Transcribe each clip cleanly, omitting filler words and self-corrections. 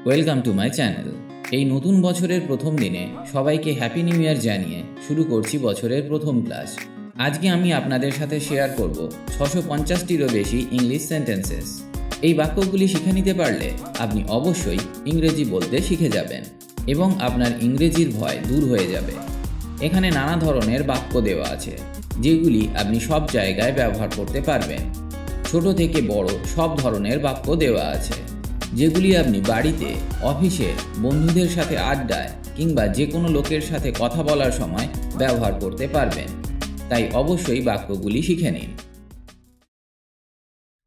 Welcome to my channel. এই নতুন বছরের প্রথম দিনে সবাইকে হ্যাপি নিউ ইয়ার জানিয়ে শুরু করছি বছরের প্রথম ক্লাস। আজকে আমি আপনাদের সাথে শেয়ার করব 650টিরও বেশি ইংলিশ সেন্টেন্সেস। এই বাক্যগুলি শিখে নিতে পারলে আপনি অবশ্যই ইংরেজি বলতে শিখে যাবেন এবং আপনার ইংরেজির ভয় দূর হয়ে যাবে। এখানে নানা ধরনের বাক্য দেওয়া আছে যেগুলি আপনি সব জায়গায় ব্যবহার করতে পারবেন। ছোট থেকে বড় সব ধরনের বাক্য দেওয়া আছে যেগুলি আপনি বাড়িতে, অফিসে, বন্ধুদের সাথে আড্ডায় কিংবা যে কোনো লোকের সাথে কথা বলার সময় ব্যবহার করতে পারবেন। তাই অবশ্যই বাক্যগুলি শিখে নিন।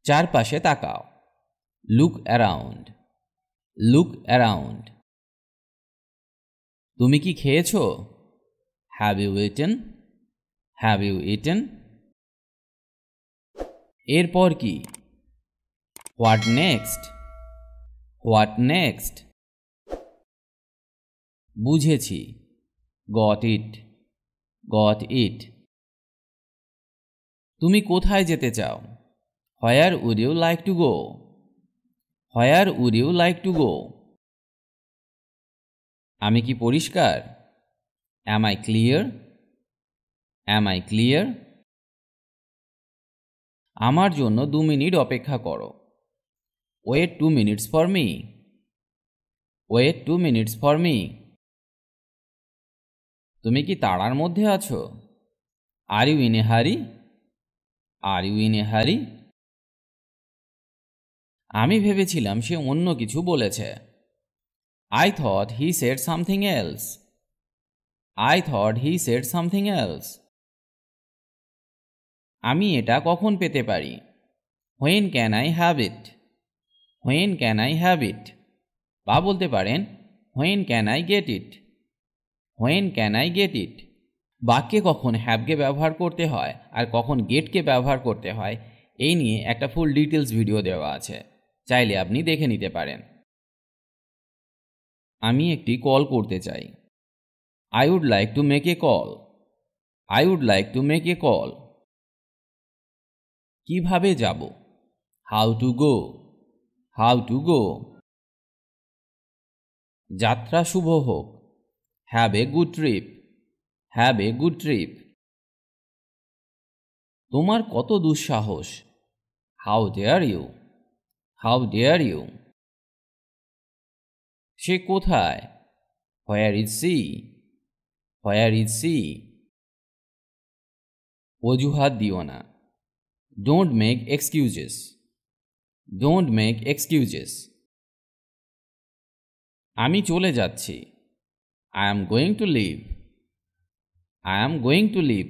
চারপাশে তাকাও। Look around. Look around. তুমি কি খেয়েছো? Have you eaten? Have you eaten? এরপর কি? What next? What next? বুঝেছি। Got it. Got it. তুমি কোথায় যেতে চাও? Where would you like to go? Where would you like to go? আমি কি পরিষ্কার? Am I clear? Am I clear? আমার জন্য 2 মিনিট অপেক্ষা করো। Wait 2 minutes for me. Wait 2 minutes for me. তুমি কি তাড়ার মধ্যে আছো? আর ইউ ইন এ হারি? আর ইউ ইন এ হারি? আমি ভেবেছিলাম সে অন্য কিছু বলেছে। I thought he said something else. I thought he said something else. আমি এটা কখন পেতে পারি? When can I have it? When can I have it? বা বলতে পারেন when can I get it? When can I get it? বাক্যে কখন হ্যাভকে ব্যবহার করতে হয় আর কখন গেটকে ব্যবহার করতে হয় এই নিয়ে একটা ফুল ডিটেলস ভিডিও দেওয়া আছে, চাইলে আপনি দেখে নিতে পারেন। আমি একটি কল করতে চাই। I would like to make a call. I would like to make a call. কিভাবে যাব? How to go. How to go. যাত্রা শুভ হোক। Have a good trip. Have a good trip. তোমার কত দুঃসাহস? How dare you. How dare you. সে কোথায়? Where is she. Where is she. অজুহাত দিও না। Don't make excuses. Don't make excuses. আমি চলে যাচ্ছি। I am going to leave. I am going to leave.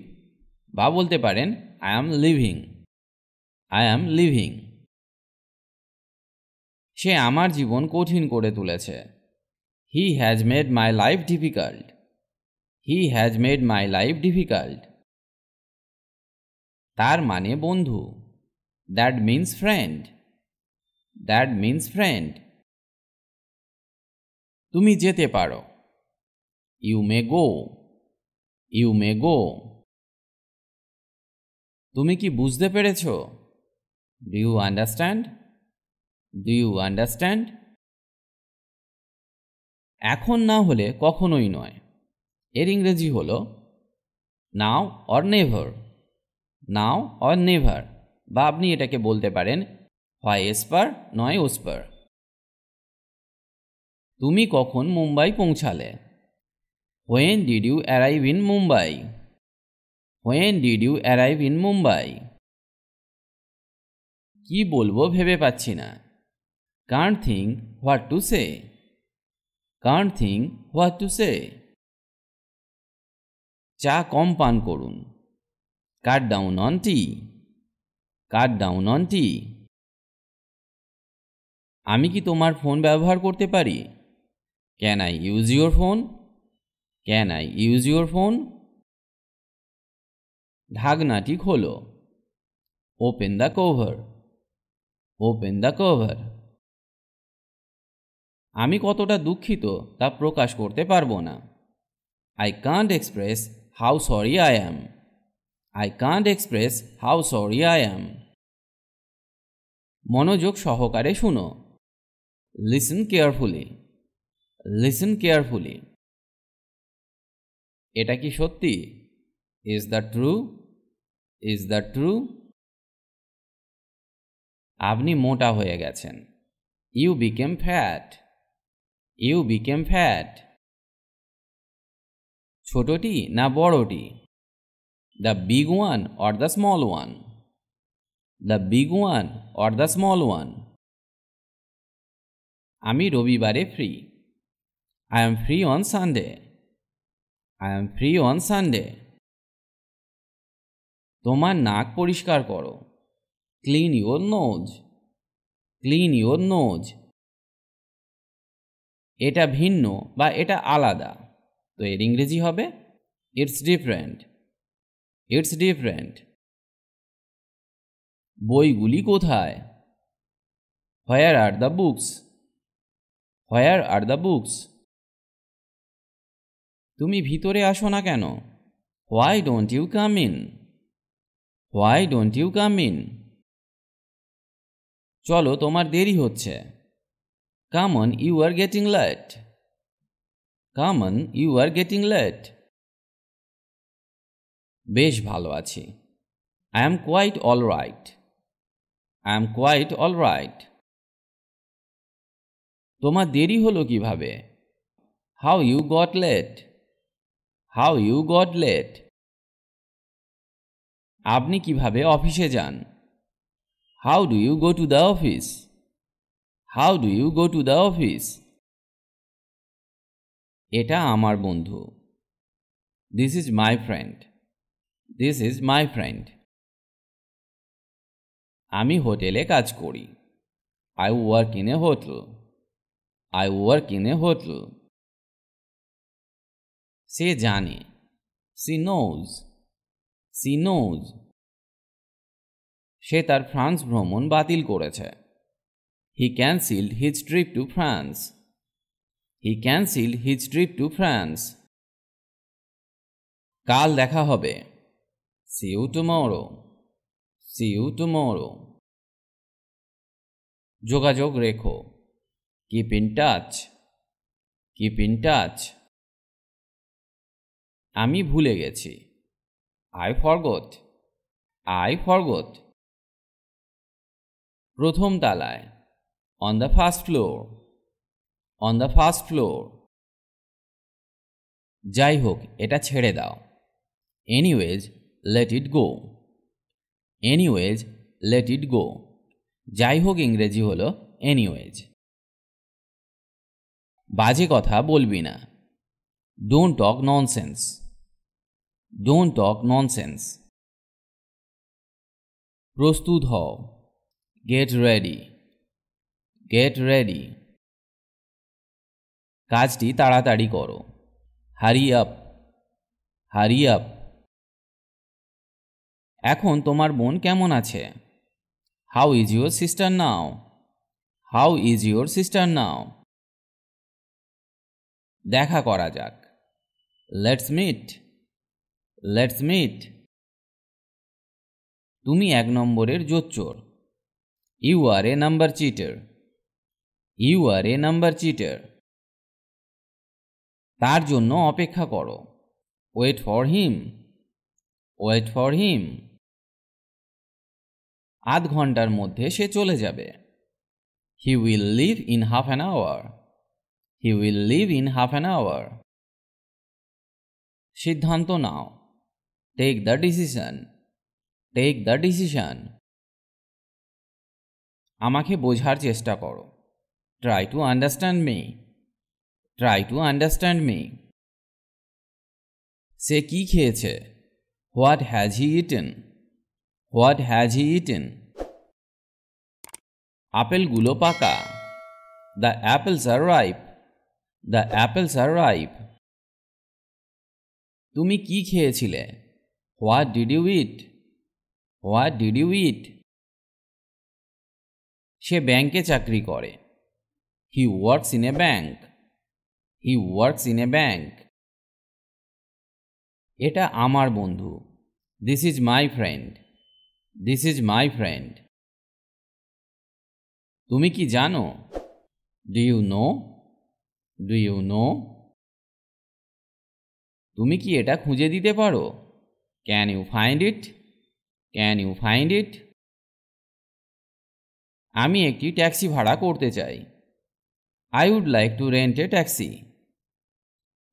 বা বলতে পারেন I am living. I am living. সে আমার জীবন কঠিন করে তুলেছে। He has made my life difficult. He has made my life difficult. তার মানে বন্ধু। That means friend. That means friend. তুমি যেতে পারো। You may go. You may go. তুমি কি বুঝতে পেরেছ? Do you understand? Do you understand? এখন না হলে কখনোই নয়। এর ইংরেজি হল নাও or never. Now or never. বা আপনি এটাকে বলতে পারেন হয় এসপার নয় ওসপার। তুমি কখন মুম্বাই পৌঁছালে? When did you arrive in Mumbai? When did you arrive in Mumbai? কি বলবো ভেবে পাচ্ছি না। Can't think what to say. Can't think what to say. চা কম পান করুন। Cut down on tea. Cut down on tea. আমি কি তোমার ফোন ব্যবহার করতে পারি? Can I use your phone? Can I use your phone? ঢাকনাটি খোলো। Open the cover. Open the cover. আমি কতটা দুঃখিত তা প্রকাশ করতে পারবো না। I Kant express how sorry I am. I can't express how sorry I am. মনোযোগ সহকারে শুনো। Listen carefully. Listen carefully. এটা কি সত্যি? Is that true? Is that true? আপনি মোটা হয়ে গেছেন। You became fat. You became fat. ছোটটি না বড়টি? The big one or the small one? The big one or the small one? আমি রবিবারে free. I am free on Sunday. I am free on Sunday. তোমার নাক পরিষ্কার করো। Clean your nose. Clean your nose. এটা ভিন্ন বা এটা আলাদা, তো এর ইংরেজি হবে It's different. It's different. বইগুলি কোথায়? Where are the books? Where are the books? তুমি ভিতরে আসো না কেন? Why don't you come in? Why don't you come in? চলো, তোমার দেরি হচ্ছে। Come on, you are getting late. Come on, you are getting late. বেশ ভালো আছি। I am quite all right. I am quite all right. তোমার দেরি হলো কিভাবে? How you got late? How you got late? আপনি কিভাবে অফিসে যান? How do you go to the office? How do you go to the office? এটা আমার বন্ধু। This is my friend. This is my friend. আমি হোটেলে কাজ করি। I work in a hotel. I work in a hotel. সে জানে। She knows. She knows. সে তার France ভ্রমণ বাতিল করেছে। He cancelled his trip to France. He cancelled his trip to France. কাল দেখা হবে। See you tomorrow. See you tomorrow. যোগাযোগ রেখো। Keep in touch. Keep in touch. আমি ভুলে গেছি। I forgot. I forgot. প্রথম তলায়। On the first floor. On the first floor. যাই হোক, এটা ছেড়ে দাও। Anyways, let it go. Anyways, let it go. যাই হোক ইংরেজি হলো anyways. বাজে কথা বলবি না। Don't talk nonsense. Don't talk nonsense. প্রস্তুত হও। Get ready. Get ready. কাজটি তাড়াতাড়ি করো। Hurry up. Hurry up. এখন তোমার বোন কেমন আছে? How is your sister now? How is your sister now? দেখা করা যাক। Let's meet. Let's meet. তুমি এক নম্বরের জোচ্চোর। You are a number cheater. You are a number cheater. তার জন্য অপেক্ষা করো। Wait for him. Wait for him. আধ ঘন্টার মধ্যে সে চলে যাবে। He will leave in half an hour. He will leave in half an hour. সিদ্ধান্ত নাও। Take the decision. Take the decision. আমাকে বোঝার চেষ্টা করো। Try to understand me. Try to understand me. সে কি খেয়েছে? What has he eaten? What has he eaten? আপেলগুলো পাকা। The apples are ripe. The apples are ripe. তুমি কি খেয়েছিলে? What did you eat? What did you eat? সে ব্যাংকে চাকরি করে। He works in a bank. He works in a bank. এটা আমার বন্ধু। This is my friend. This is my friend. তুমি কি জানো? Do you know? Do you know? তুমি কি এটা খুঁজে দিতে পারো? Can you find it? Can you find it? আমি একটি ট্যাক্সি ভাড়া করতে চাই। I would like to rent a taxi.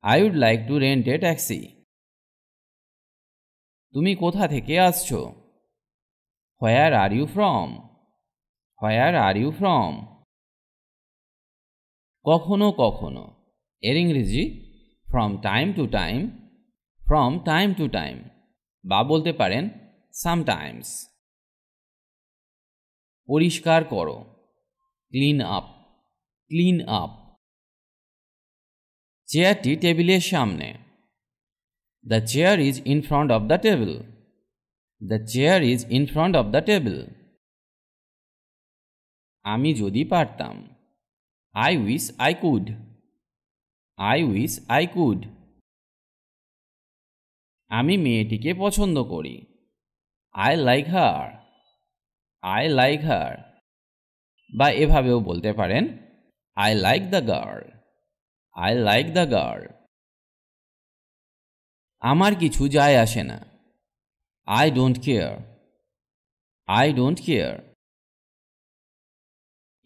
I would like to rent a taxi. তুমি কোথা থেকে আসছো? Where are you from? Where are you from? কখনো কখনো, এর ইংরেজি from time to time, from time to time, বা বলতে পারেন সামটাইমস। পরিষ্কার করো, ক্লিন আপ, ক্লিন আপ। চেয়ারটি টেবিলের সামনে। The chair is in front of the table. The chair is in front of the table. আমি যদি পারতাম। I wish I could. I wish I could. আমি মেয়েটিকে পছন্দ করি। I like her. I like her. বা এভাবেও বলতে পারেন I like the girl. I like the girl. আমার কিছু যায় আসে না। I don't care. I don't care.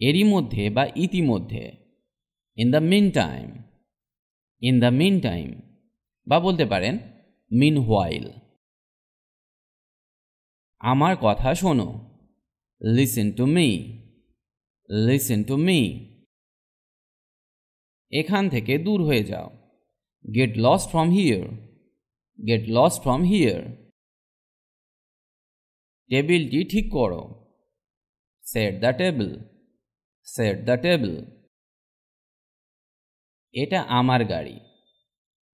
এরই মধ্যে বা ইতিমধ্যে, in the meantime. In the meantime, বা বলতে পারেন মিন হোয়াইল। আমার কথা শোনো। Listen to me. Listen to me. এখান থেকে দূর হয়ে যাও। Get lost from here. Get lost from here. টেবিলটি ঠিক করো। Set the table. Set the table. এটা আমার গাড়ি।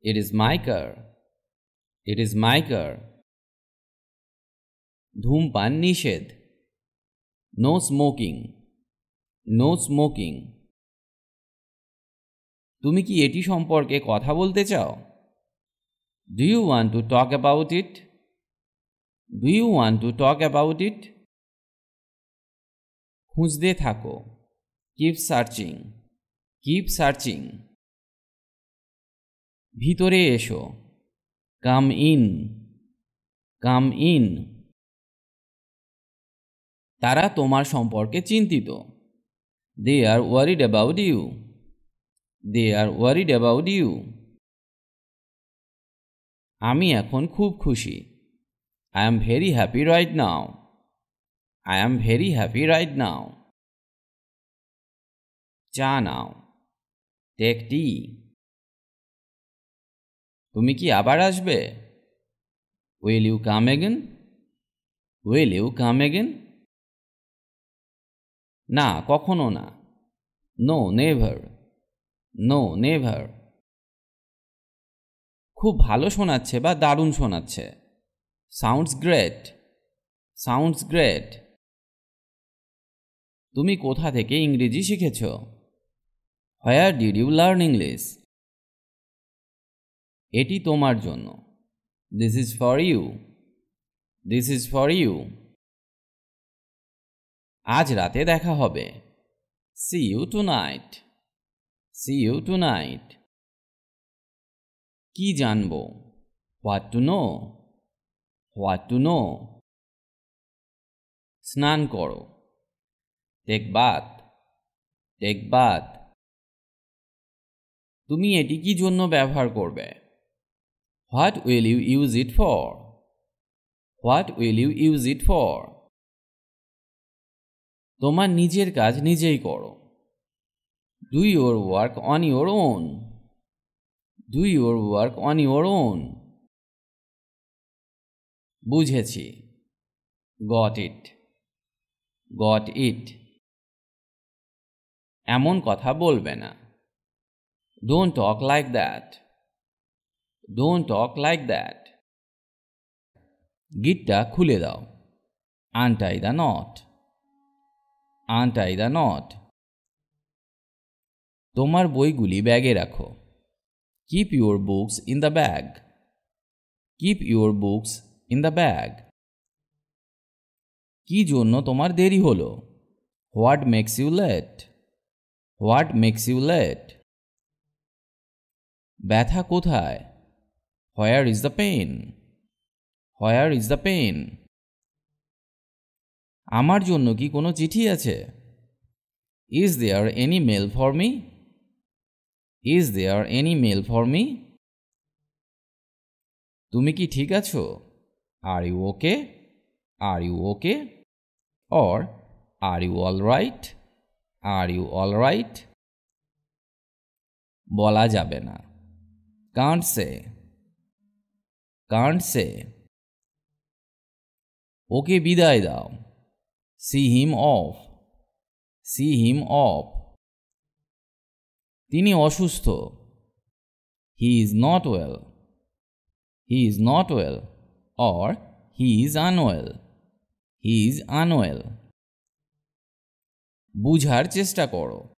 It is my car. It is my car. ধূমপান নিষেধ। No smoking. No smoking. তুমি কি এটি সম্পর্কে কথা বলতে চাও? Do you want to talk about it? Do you want to talk about it? খুঁজতে থাকো। Keep searching. Keep searching. ভিতরে এসো। Come in. Come in. তারা তোমার সম্পর্কে চিন্তিত। They are worried about you. They are worried about you. আমি এখন খুব খুশি। I am very happy right now. I am very happy right now. চা নাও। Take tea. তুমি কি আবার আসবে? Will you come again? Will you come again? না, কখনো না। No never. No never. খুব ভালো শোনাচ্ছে বা দারুণ শোনাচ্ছে। Sounds great. Sounds great. তুমি কোথা থেকে ইংরেজি শিখেছ? Where did you learn English? এটি তোমার জন্য। This is for you. This is for you. আজ রাতে দেখা হবে। See you tonight. See you tonight. কি জানবো? What to know. What to know. স্নান করো। Take bath. Take bath. তুমি এটি কি জন্য ব্যবহার করবে? What will you use it for? What will you use it for? তোমার নিজের কাজ নিজেই করো। Do your work on your own. Do your work on your own. বুঝেছি। Got it. Got it. এমন কথা বলবে না। Don't talk like that. Don't talk like that. গিটটা খুলে দাও। Untie the knot. Untie the knot. তোমার বইগুলি ব্যাগে রাখো। Keep your books in the bag. Keep your books in the bag. কি জন্য তোমার দেরি হলো? What makes you late? What makes you late? ব্যথা কোথায়? Where is the pain? Where is the pain? আমার জন্য কি কোনো চিঠি আছে? Is there any mail for me? Is there any mail for me? তুমি কি ঠিক আছো? Are you okay? Are you okay? Or are you all right? Are you all right? বলা যাবে না। Can't say. কান্ট সে। ওকে বিদায় দাও। See him off. See him off. তিনি অসুস্থ। He is not well. He is not well. Or he is unwell. He is unwell. বুঝার চেষ্টা করো।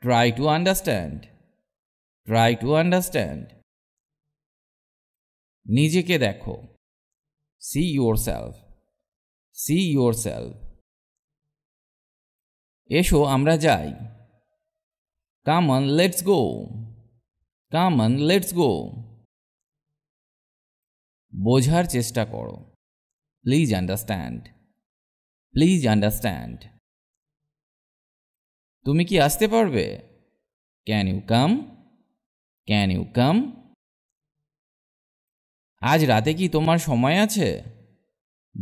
Try to understand. Try to understand. নিজেকে দেখো। See yourself. See yourself. এসো আমরা যাই। Come on let's go. Come on let's go. বোঝার চেষ্টা করো। Please understand. Please understand. তুমি কি আসতে পারবে? Can you come? Can you come? আজ রাতে কি তোমার সময় আছে?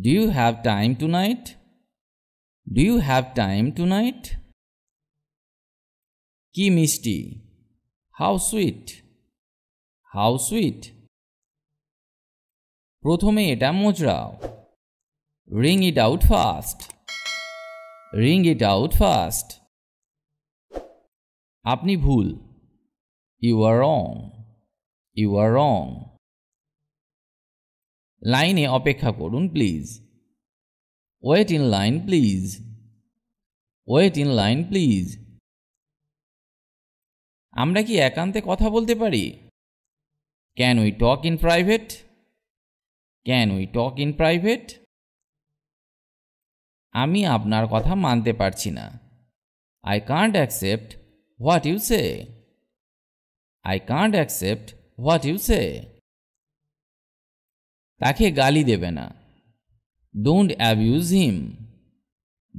Do you have time tonight? Do you have time tonight? কি মিষ্টি। How sweet. How sweet. প্রথমে এটা মোচড়াও। Wring it out first. Wring it out first. আপনি ভুল। You are wrong. You are wrong. লাইনে অপেক্ষা করুন please. Wait in line please. Wait in line please. আমরা কি একান্তে কথা বলতে পারি? Can we talk in private? Can we talk in private? আমি আপনার কথা মানতে পারছি না। I can't accept what you say. I can't accept what you say. তাকে গালি দেবে না। Don't abuse him.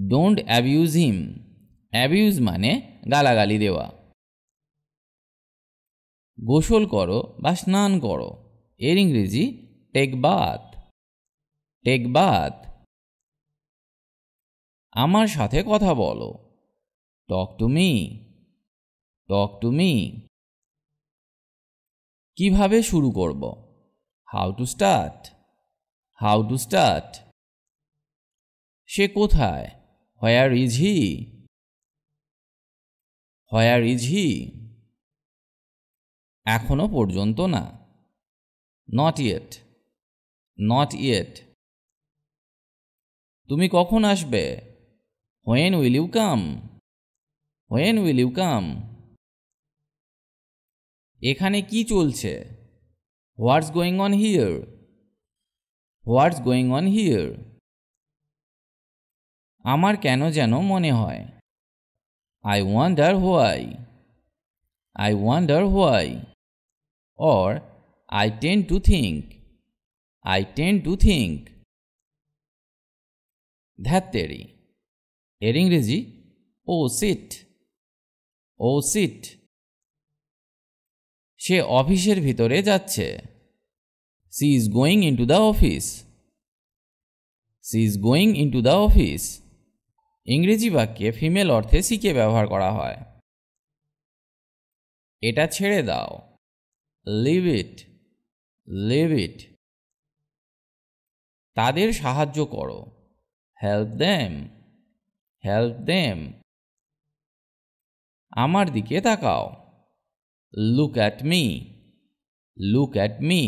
Don't abuse him. Abuse মানে গালাগালি দেওয়া। গোসল করো বা স্নান করো। এর ইংরেজি টেক বাথ। Take bath. আমার সাথে কথা বলো। Talk to me. Talk to me. কিভাবে শুরু করব? How to start. How to start. সে কোথায়? Where is he? Where is he? এখনো পর্যন্ত না। Not yet. Not yet. তুমি কখন আসবে? When will you come? When will you come? এখানে কি চলছে? What's going on here? What's going on here? আমার কেন যেন মনে হয়। I wonder why. I wonder why. Or I tend to think. I tend to think. ধ্যাত্তেরি। এর ইংরেজি ও সিট। ও সিট। সে অফিসের ভিতরে যাচ্ছে। She is going into the office. She is going into the office. ইংরেজি বাক্যে ফিমেল অর্থে সিকে ব্যবহার করা হয়। এটা ছেড়ে দাও। Leave it. Leave it. তাদের সাহায্য করো। Help them. Help them. আমার দিকে তাকাও। Look at me. Look at me.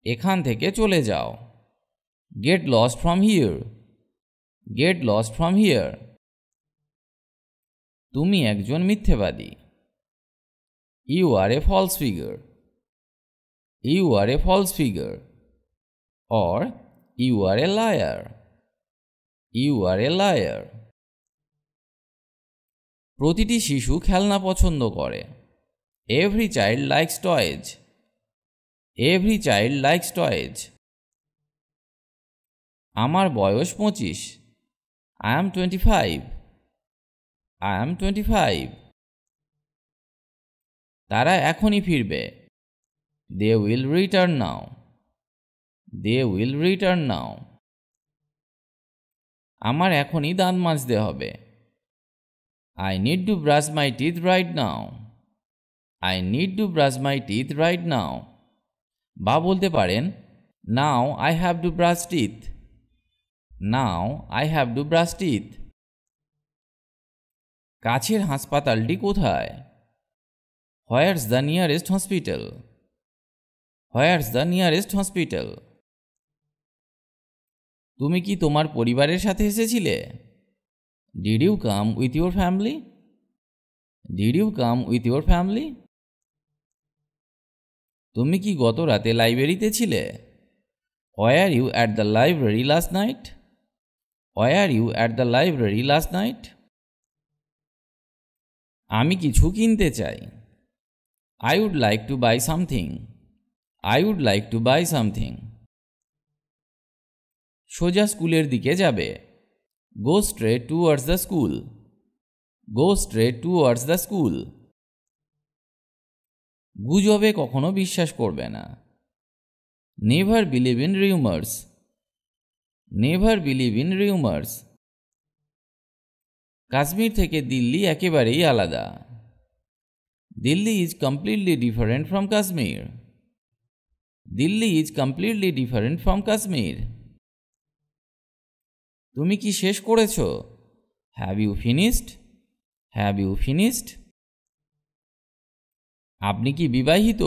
এখান থেকে চলে যাও। Get lost from here. Get lost from here. তুমি একজন মিথ্যেবাদী। You are a false figure. You are a false figure. Or you are a liar. You are a liar. প্রতিটি শিশু খেলনা পছন্দ করে। Every child likes toys. Every child likes toys. আমার বয়স 25। I am 25. I am 25. তারা এখনই ফিরবে। They will return now. They will return now. আমার এখনই দাঁত মাজতে হবে। I need to brush my teeth right now. I need to brush my teeth right now. বা বলতে পারেন Now I have to brush teeth. Now I have to brush teeth. কাছের হাসপাতালটি কোথায়? Where's the nearest hospital? Where's the nearest hospital? তুমি কি তোমার পরিবারের সাথে এসেছিলে? Did you come with your family? Did you come with your family? তুমি কি গত রাতে লাইব্রেরিতে ছিলে? Were you at the library last night? Were you at the library last night? আমি কিছু কিনতে চাই। I would like to buy something. I would like to buy something. সোজা স্কুলের দিকে যাবে। Go straight towards the school. Go straight towards the school. গুজবে কখনো বিশ্বাস করবে না। Never believe in rumors. Never believe in rumors. Kashmir থেকে দিল্লি একেবারেই আলাদা। Delhi is completely different from Kashmir. Delhi is completely different from Kashmir. তুমি কি শেষ করেছো? Have you finished? Have you finished? আপনি কি বিবাহিত?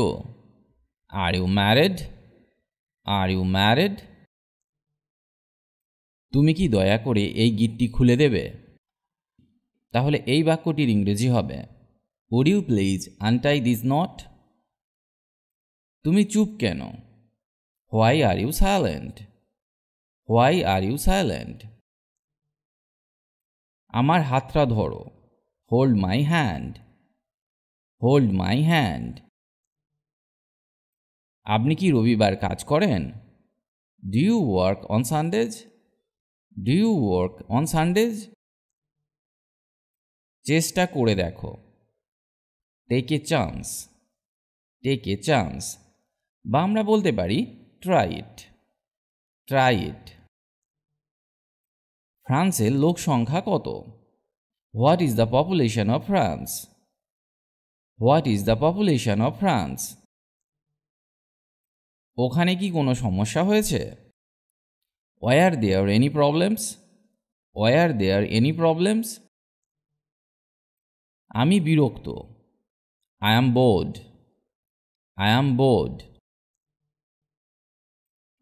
Are you married? Are you married? তুমি কি দয়া করে এই গিঁটটি খুলে দেবে? তাহলে এই বাক্যটির ইংরেজি হবে Would you please untie this knot? তুমি চুপ কেন? Why are you silent? Why are you silent? আমার হাতটা ধরো। Hold my hand. Hold my hand. আপনি কি রবিবার কাজ করেন? Do you work on Sundays? Do you work on Sundays? চেষ্টা করে দেখো। Take a chance. Take a chance. বা আমরা বলতে পারি try it. Try it. ফ্রান্সের লোক সংখ্যা কত? What is the population of France? What is the population of France? ওখানে কি কোনো সমস্যা হয়েছে? Were there any problems? Were there any problems? আমি বিরক্ত। I am bored. I am bored.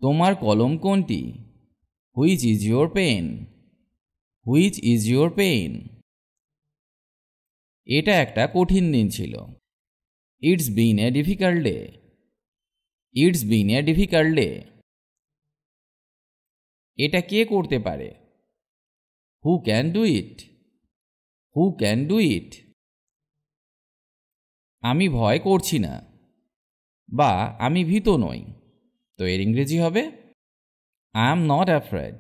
তোমার কলম কোনটি? Which is your pen? Which is your pen? এটা একটা কঠিন দিন ছিল। It's been a difficult day. It's been a difficult day. এটা কে করতে পারে? Who can do it? Who can do it? আমি ভয় করছি না বা আমি ভীত নই। তো এর ইংরেজি হবে I am not afraid.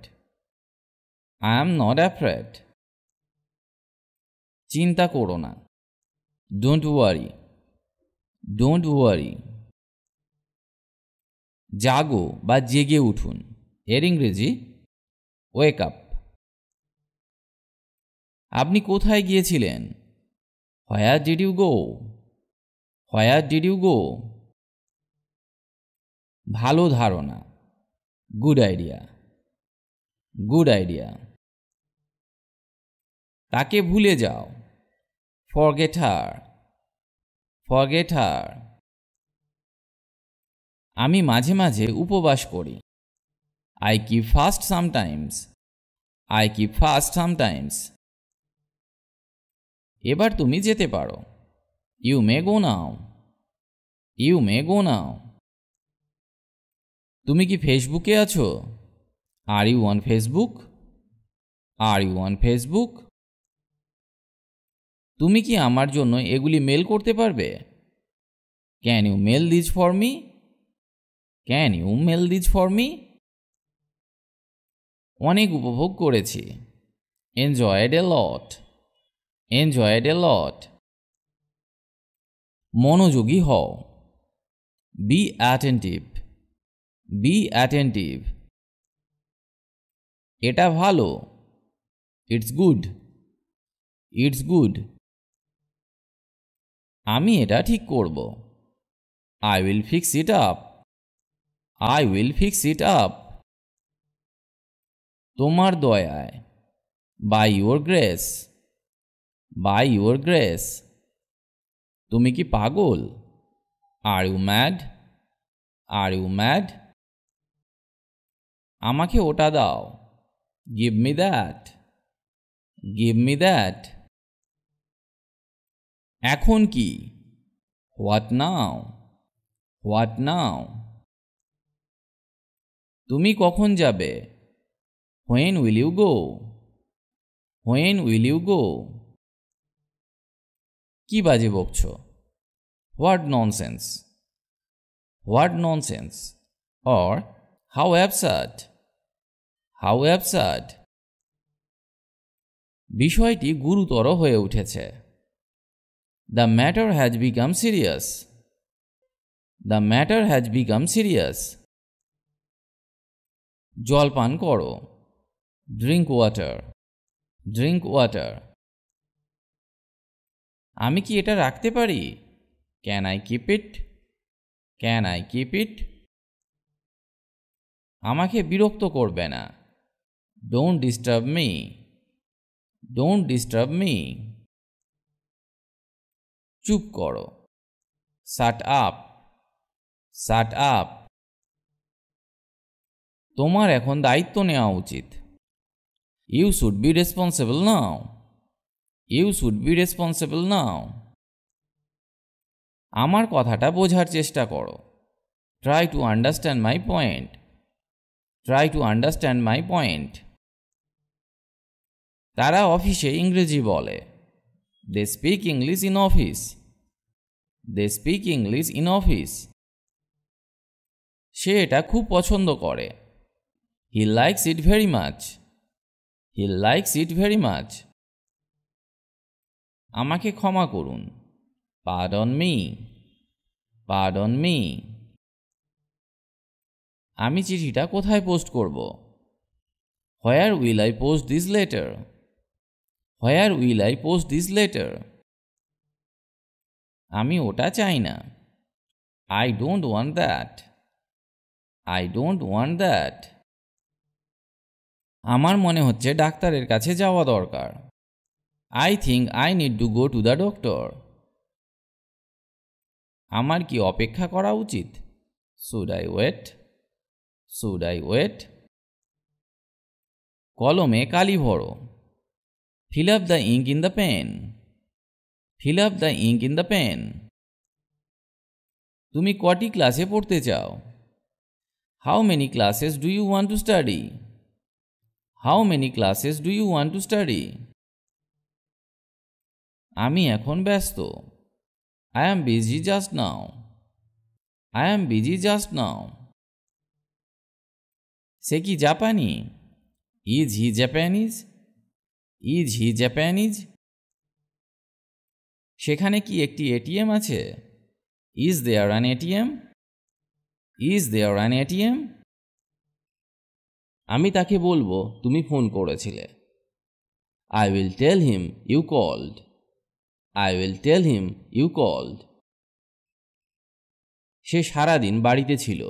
I am not afraid. চিন্তা করো না। Don't worry. Don't worry. জাগো বা জেগে উঠুন। এর ইংরেজি wake up. আপনি কোথায় গিয়েছিলেন? Where did you go? Where did you go? ভালো ধারণা। Good idea. Good idea. তাকে ভুলে যাও। Forget her. Forget her. আমি মাঝে মাঝে উপবাস করি। I keep fast sometimes. I keep fast sometimes. এবার তুমি যেতে পারো। You may go now. You may go now. তুমি কি ফেসবুকে আছো? Are you on Facebook? Are you on Facebook? তুমি কি আমার জন্য এগুলি মেল করতে পারবে? Can you mail this for me? Can you mail this for me? অনেক উপভোগ করেছি। Enjoyed a lot. Enjoyed a lot. মনোযোগী হও। Be attentive. Be attentive. এটা ভালো। It's good. It's good. আমি এটা ঠিক করব। I will fix it up. I will fix it up. তোমার দয়ায়। By your grace. By your grace. তুমি কি পাগল? Are you mad? Are you mad? আমাকে ওটা দাও। Give me that. Give me that. এখন কি? What now? What now? তুমি কখন যাবে? When will you go? When will you go? কি বাজে বকছ? What nonsense? What nonsense? Or how absurd? How absurd? বিষয়টি গুরুতর হয়ে উঠেছে। The matter has become serious. The matter has become serious. জল পান করো। Drink water. Drink water. আমি কি এটা রাখতে পারি? Can I keep it? Can I keep ইট? আমাকে বিরক্ত করবে না। Don't disturb me. Don't disturb me. চুপ করো। Shut up. Shut up. তোমার এখন দায়িত্ব নেওয়া উচিত। You should be responsible now. You should be responsible now. আমার কথাটা বোঝার চেষ্টা করো। Try to understand my point. Try to understand my point. তারা অফিসে ইংরেজি বলে। They speak English in office. They speak English in office. সে এটা খুব পছন্দ করে। He likes it very much. He likes it very much. আমাকে ক্ষমা করুন। Pardon me. Pardon me. আমি চিঠিটা কোথায় পোস্ট করব? Where will I post this letter? Where will I post this letter? আমি ওটা চাই না। I don't want that. I don't want that. আমার মনে হচ্ছে ডাক্তারের কাছে যাওয়া দরকার। I think I need to go to the doctor. আমার কি অপেক্ষা করা উচিত? Should I wait? Should I wait? কলমে কালি ভরো। Fill up the ink in the pen. Fill up the ink in the pen. তুমি কটি ক্লাসে পড়তে চাও? How many classes do you want to study? How many classes do you want to study? আমি এখন ব্যস্ত। I am busy just now. I am busy just now. সে কি জাপানি? Is he Japanese? Is he Japanese? সেখানে কি একটি ATM আছে? Is there an ATM? Is there an ATM? আমি তাকে বলবো তুমি ফোন করেছিলে। I will tell him you called. I will tell him you called. সে সারাদিন বাড়িতে ছিল।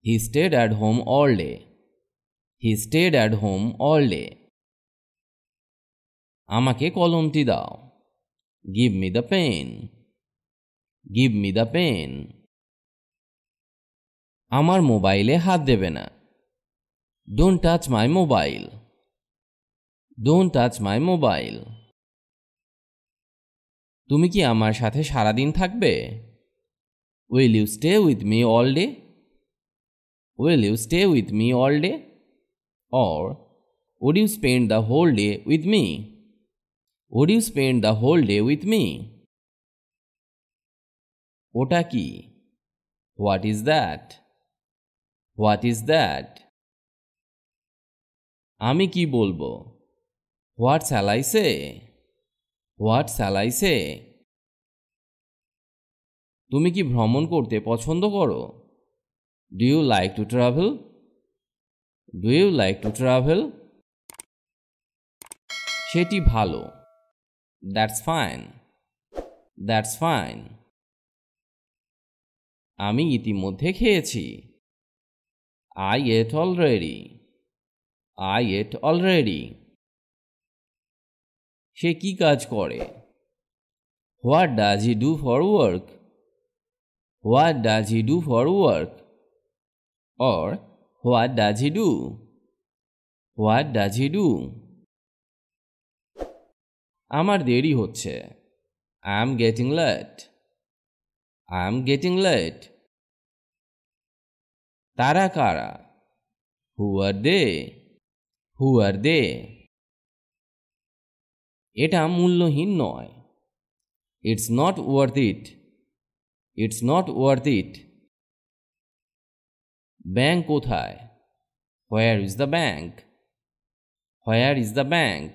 He stayed at home all day. He stayed at home all day. আমাকে কলমটি দাও। Give me the pen. Give me the pen. আমার মোবাইলে হাত দেবে না। Don't touch my mobile. Don't touch my mobile. তুমি কি আমার সাথে সারাদিন থাকবে? Will you stay with me all day? Will you stay with me all day? Or would you spend the whole day with me? Would you spend the whole day with me? ওটা কি? What is that? What is that? আমি কি বলবো? What shall I say? What shall I say? তুমি কি ভ্রমণ করতে পছন্দ করো? Do you like to travel? Do you like to travel? সেটি ভালো। That's fine. That's fine. আমি ইতিমধ্যে খেয়েছি। I ate already. I ate already. সে কি কাজ করে? What does he do for work? What does he do for work? Or what does he do? What does he do? আমার দেরি হচ্ছে। I am getting late. I am getting late. তারা কারা? Who are they? Who are they? এটা মূল্যহীন নয়। It's not worth it. It's not worth it. Bank কোথায়? Where is the bank? Where is the bank?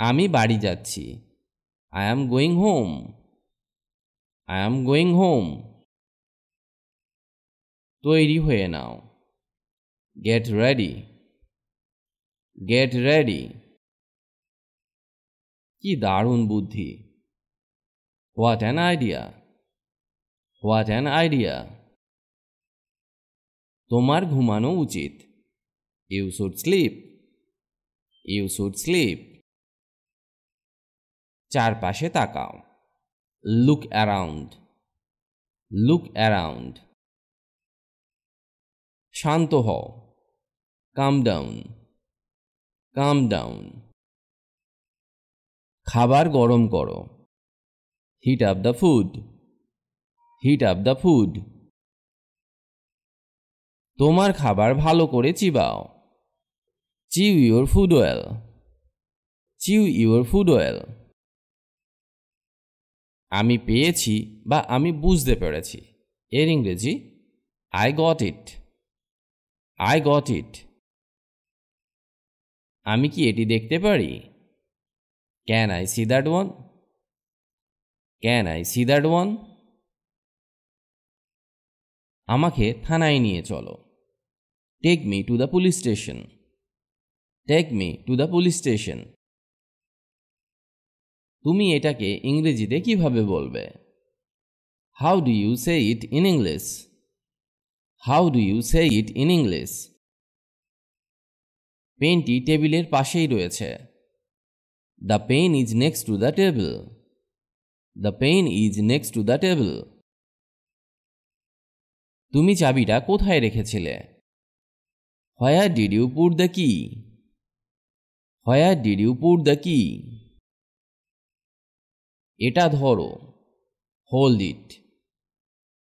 আমি বাড়ি যাচ্ছি। I am going home. I am going home. তৈরি হয়ে নাও। Get ready. Get ready. কি দারুণ বুদ্ধি। What an idea. What an idea. তোমার ঘুমানো উচিত। You should sleep. You should sleep. চারপাশে তাকাও। Look around. Look around. শান্ত হও। Calm down. Calm down. খাবার গরম করো। Heat up the food. Heat up the food. তোমার খাবার ভালো করে চিবাও। Chew your food well. Chew your food well. আমি পেয়েছি বা আমি বুঝতে পেরেছি এর ইংরেজি I got it. I got it. আমি কি এটি দেখতে পারি? Can I see that one? Can I see that one? আমাকে থানায় নিয়ে চলো। Take me to the police station. Take me to the police station. তুমি এটাকে ইংরেজিতে কিভাবে বলবে? How do you say it in English? How do you say it in English? পেনটি টেবিলের পাশেই রয়েছে। The pen is next to the table. The pen is next to the table. তুমি চাবিটা কোথায় রেখেছিলে? Where did you put the key? Where did you put the key? এটা ধরো। Hold it.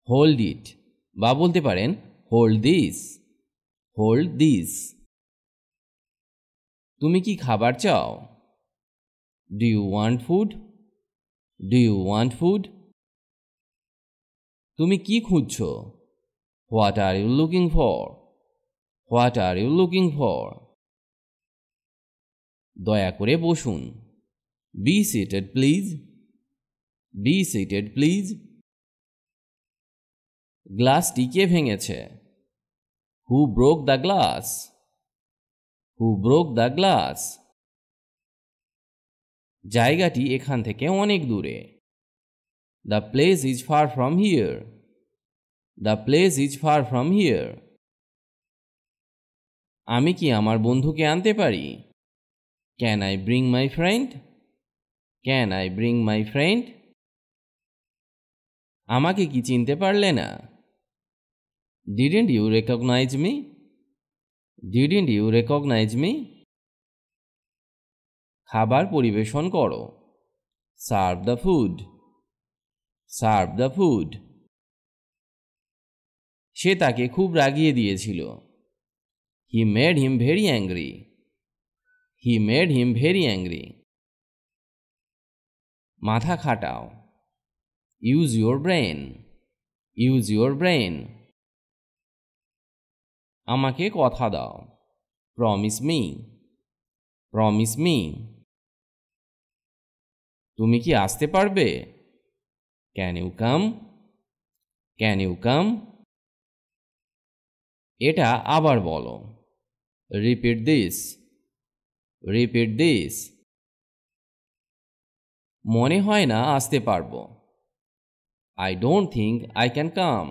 Hold it. বা বলতে পারেন hold this. Hold this. তুমি কি খাবার চাও? Do you want food? Do you want food? তুমি কি খুঁজছো? What are you looking for? What are you looking for? দয়া করে বসুন। Be seated please. Be seated please. গ্লাসটি কে ভেঙেছে? Who broke the glass? Who broke the glass? জায়গাটি এখান থেকে অনেক দূরে। The place is far from here. The place is far from here. আমি কি আমার বন্ধুকে আনতে পারি? Can I bring my friend? Can I bring my friend? আমাকে কি চিনতে পারলে না? Didn't you recognize me? Didn't you recognize me? খাবার পরিবেশন করো। Serve the food. Serve the food. সে তাকে খুব রাগিয়ে দিয়েছিল। He made him very angry. He made him very angry. মাথা খাটাও। Use your brain. Use your brain. আমাকে কথা দাও। Promise me. Promise me. তুমি কি আসতে পারবে? Can you come? Can you come? এটা আবার বলো। Repeat this. Repeat this. মনে হয় না আসতে পারবো। I don't think I can come.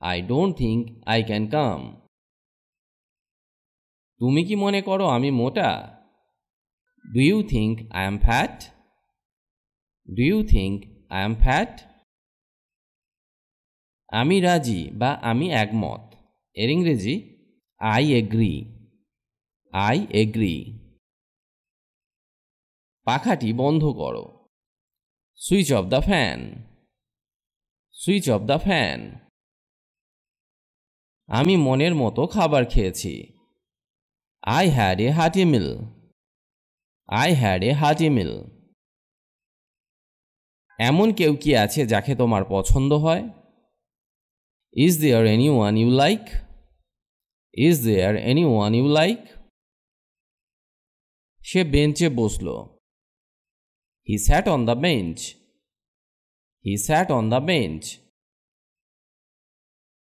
I don't think I can come. তুমি কি মনে করো আমি মোটা? Do you think I am fat? Do you think I am fat? আমি রাজি বা আমি একমত এর ইংরেজি I agree. I agree. পাখাটি বন্ধ করো। Switch off the fan. Switch off the fan. আমি মনের মতো খাবার খেয়েছি। I had a hearty meal. I had a hearty meal. এমন কেউ কি আছে যাকে তোমার পছন্দ হয়? Is there anyone you like? Is there anyone you like? সে বেঞ্চে বসলো। He sat on the bench. He sat on the bench.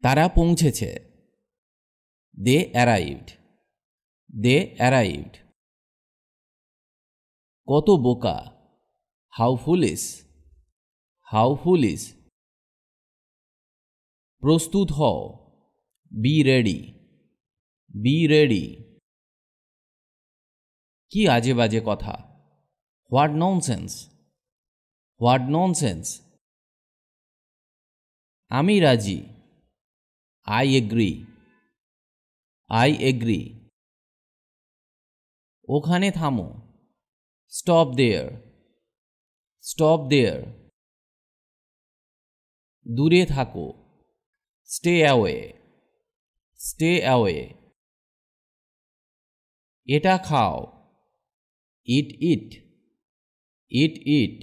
তারা পৌঁছেছে। They arrived. They arrived. কত বোকা। How foolish. How foolish. প্রস্তুত হও। Be ready. Be ready. কি আজে বাজে কথা। What nonsense. What nonsense. আমি রাজি। I agree. I agree. ওখানে থামো। Stop there. Stop there. দূরে থাকো। Stay away. Stay away. এটা খাও। Eat it. Eat it.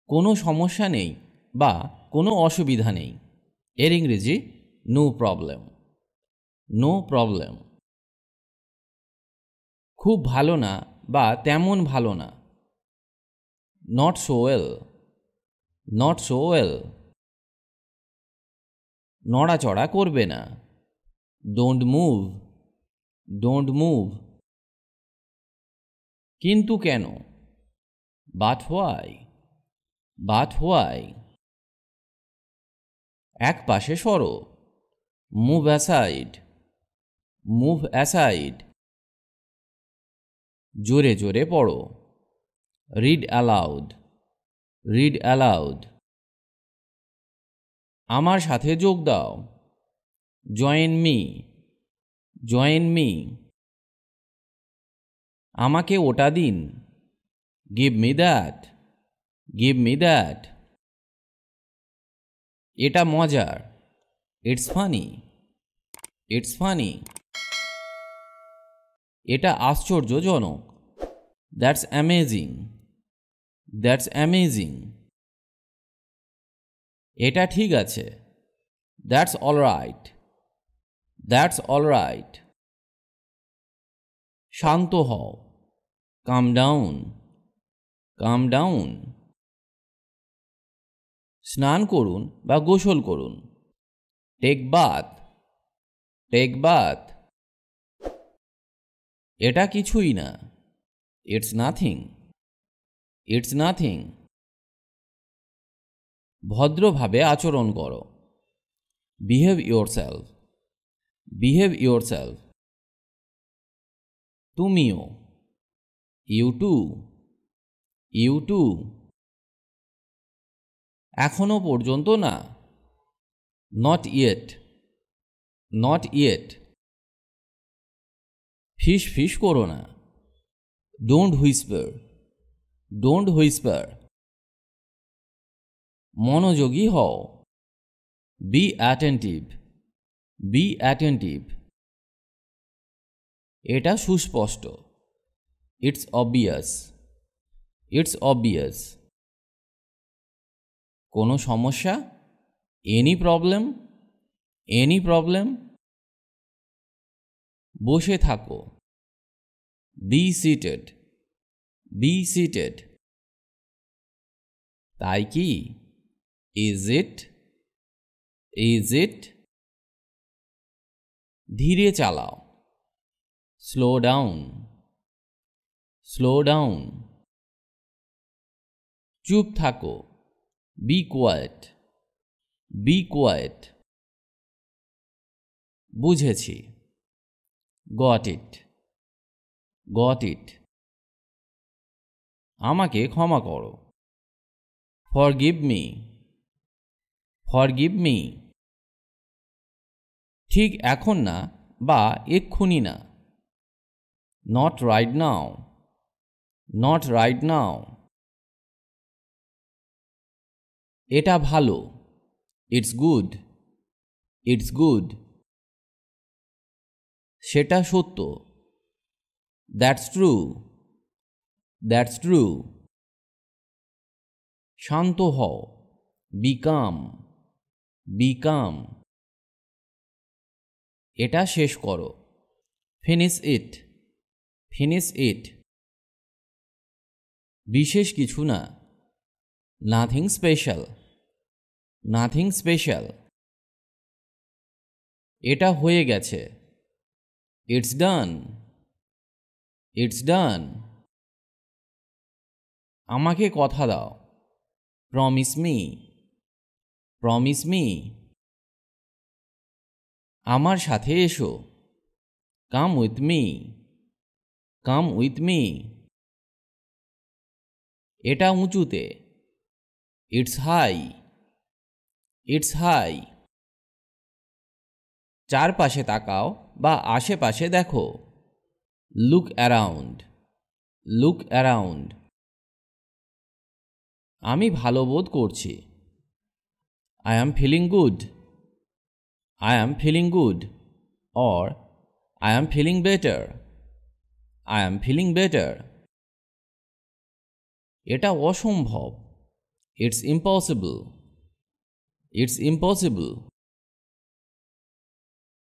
কোনো সমস্যা নেই বা কোনো অসুবিধা নেই এর ইংরেজি নো প্রবলেম। No problem. খুব ভালো না বা তেমন ভালো না। Not so well. Not so well. নড়াচড়া করবে না। Don't move. Don't move. কিন্তু কেন? But why. But why. এক পাশে সরো। Move aside. Move aside. জোরে জোরে পড়ো। Read aloud. Read aloud. আমার সাথে যোগ দাও। Join me. Join me. আমাকে ওটা দিন। Give me that. Give me that. এটা মজার। It's funny. It's funny. এটা আশ্চর্যজনক। That's amazing. That's amazing. এটা ঠিক আছে। That's alright. That's alright. শান্ত হও। Calm down. Calm down. স্নান করুন বা গোসল করুন। Take bath. Take bath. এটা কিছুই না। It's nothing. It's nothing. ভদ্রভাবে আচরণ করো। Behave yourself. Behave yourself. তুমিও। You too. You too. এখনো পর্যন্ত না। Not yet. Not yet. ফিস ফিস করো না। Don't whisper. Don't whisper. মনোযোগী হও। Be attentive. Be attentive. এটা সুস্পষ্ট। It's obvious. It's obvious. কোনো সমস্যা? Any problem? Any problem? বসে থাকো। Be seated. Be seated. তাই কি? Is it? Is it? ধীরে চালাও। Slow down. Slow down. চুপ থাকো। Be quiet. Be quiet. বুঝেছি। Got it. Got it. আমাকে ক্ষমা করো। Forgive me. Forgive me. ঠিক এখন না বা এক্ষুনি না। Not right now. Not right now. এটা ভালো। It's good. It's good. সেটা সত্য। That's true. That's true. শান্ত হও। Be calm. Be calm. এটা শেষ করো। Finish it. Finish it. বিশেষ কিছু না। Nothing special. Nothing special. এটা হয়ে গেছে। It's done. It's done. আমাকে কথা দাও। Promise me. Promise me. আমার সাথে এসো। Come with me. Come with me. এটা উঁচুতে। It's high. It's high. চারপাশে তাকাও বা আশেপাশে দেখো। Look around. Look around. আমি ভালো বোধ করছি। I am feeling good. I am feeling good. Or I am feeling better. I am feeling better. এটা অসম্ভব। It's impossible. It's impossible.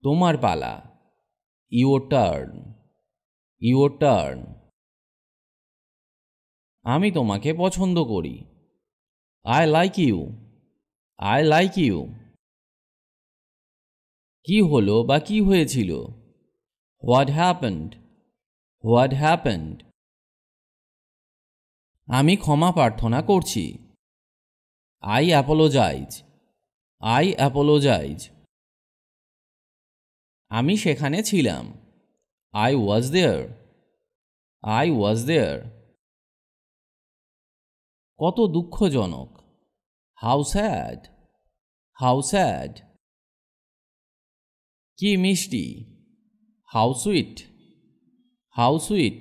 তোমার পালা। Your turn. Your turn. আমি তোমাকে পছন্দ করি। I like you. I like you. কি হলো বা কি হয়েছিল? What happened. What happened. আমি ক্ষমা প্রার্থনা করছি। I apologise. I apologise. আমি সেখানে ছিলাম। I was there. I was there. কত দুঃখজনক। How sad. How sad. কি মিষ্টি। How sweet. How sweet.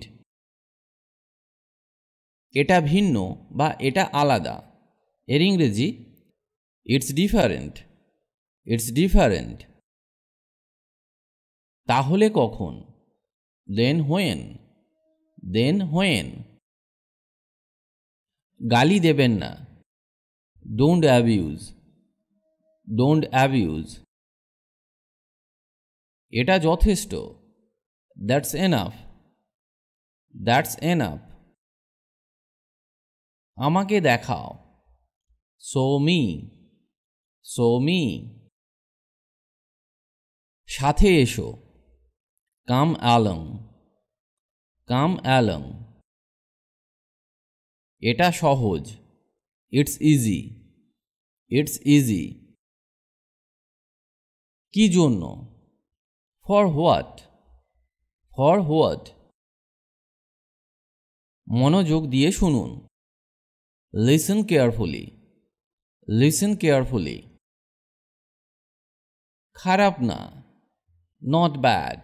এটা ভিন্ন বা এটা আলাদা। এর ইংরেজি ইটস ডিফারেন্ট। It's different. তাহলে কখন? Then when. Then when. গালি দেবেন না। Don't abuse. Don't abuse. এটা যথেষ্ট। That's enough. That's enough. আমাকে দেখাও। Show me. Show me. সাথে এসো। Come along. Come along. এটা সহজ। It's easy. It's easy. কি জন্য? For what. For what. মনোযোগ দিয়ে শুনুন। Listen carefully. Listen carefully. খারাপ না। Not bad.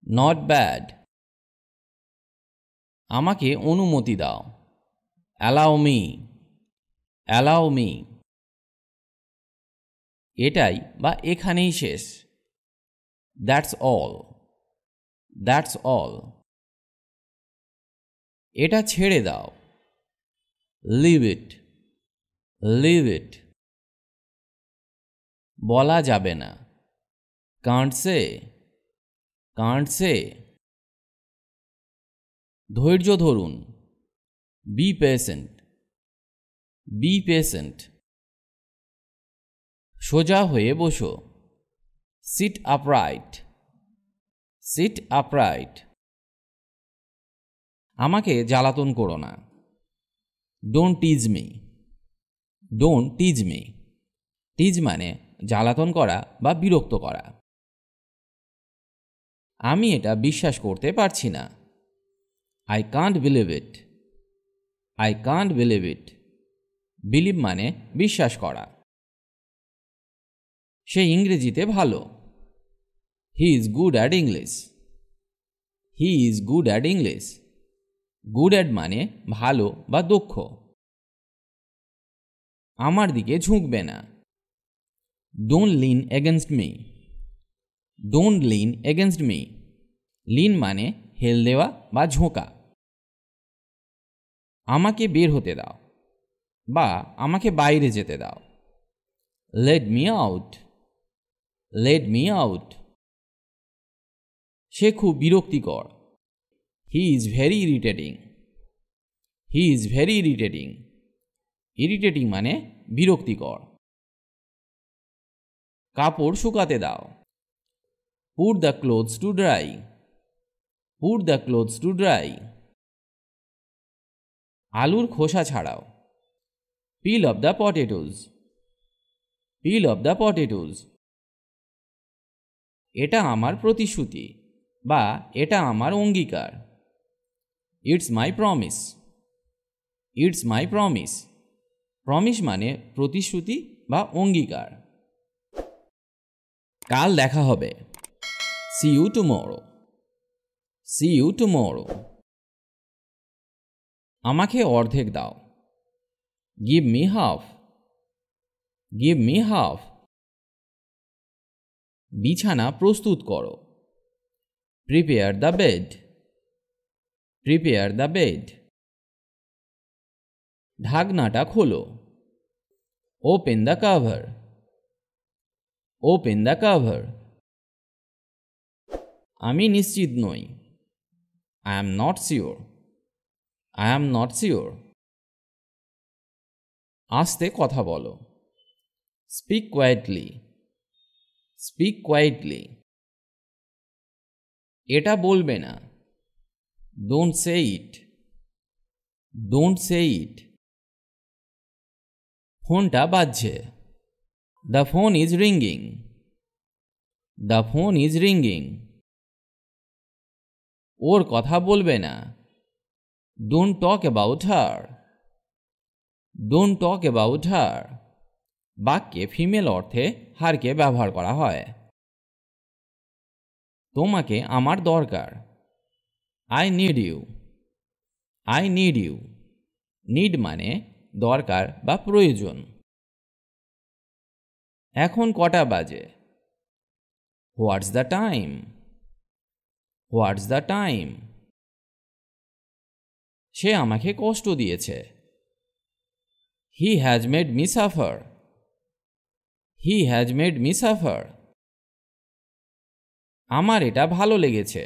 Not bad. আমাকে অনুমতি দাও। Allow me. Allow me. এটাই বা এখানেই শেষ। That's all. That's all. এটা ছেড়ে দাও। Leave it, leave it. বলা যাবে না। Can't say, can't say. ধৈর্য ধরুন। Be patient, be patient. সোজা হয়ে বসো। Sit upright, sit upright. আমাকে জ্বালাতন করো না। Don't tease me, don't tease me. Tease মানে জ্বালাতন করা বা বিরক্ত করা। আমি এটা বিশ্বাস করতে পারছি না। I can't believe it, I can't believe it. Believe মানে বিশ্বাস করা। সে ইংরেজিতে ভালো। He is good at English, he is good at English. Good at মানে ভালো বা দক্ষ। আমার দিকে ঝুঁকবে না। Don't lean against me, don't lean against me. Lean মানে হেল দেওয়া বা ঝোঁকা। আমাকে বের হতে দাও বা আমাকে বাইরে যেতে দাও। Let me out, let me out. সে খুব বিরক্তিকর। He is very irritating, he is very irritating. Irritating মানে বিরক্তিকর। কাপড় শুকাতে দাও। Put the clothes to dry, put the clothes to dry. আলুর খোসা ছাড়াও। Peel off the potatoes, peel off the potatoes. এটা আমার প্রতিশ্রুতি বা এটা আমার অঙ্গীকার। It's my promise, it's my promise. Promise মানে প্রতিশ্রুতি বা অঙ্গীকার। কাল দেখা হবে। See you tomorrow, see you tomorrow. আমাকে অর্ধেক দাও। Give me half, give me half. বিছানা প্রস্তুত করো। Prepare the bed, prepare the bed. ঢাকনাটা খোলো। Open the cover, open the cover. আমি নিশ্চিত নই। I am not sure, I am not sure. আস্তে কথা বলো। Speak quietly, speak quietly. এটা বলবে না। Don't say it, don't say it. ফোনটা বাজছে। The phone is ringing, the phone is ringing. ওর কথা বলবে না। Don't talk about her, don't talk about her. বাক্যে ফিমেল অর্থে হারকে ব্যবহার করা হয়। তোমাকে আমার দরকার। I need you, I need you. Need মানে দরকার বা প্রয়োজন। এখন কটা বাজে? What's the time, what's the time. সে আমাকে কষ্ট দিয়েছে। He has made me suffer, he has made me suffer. আমার এটা ভালো লেগেছে।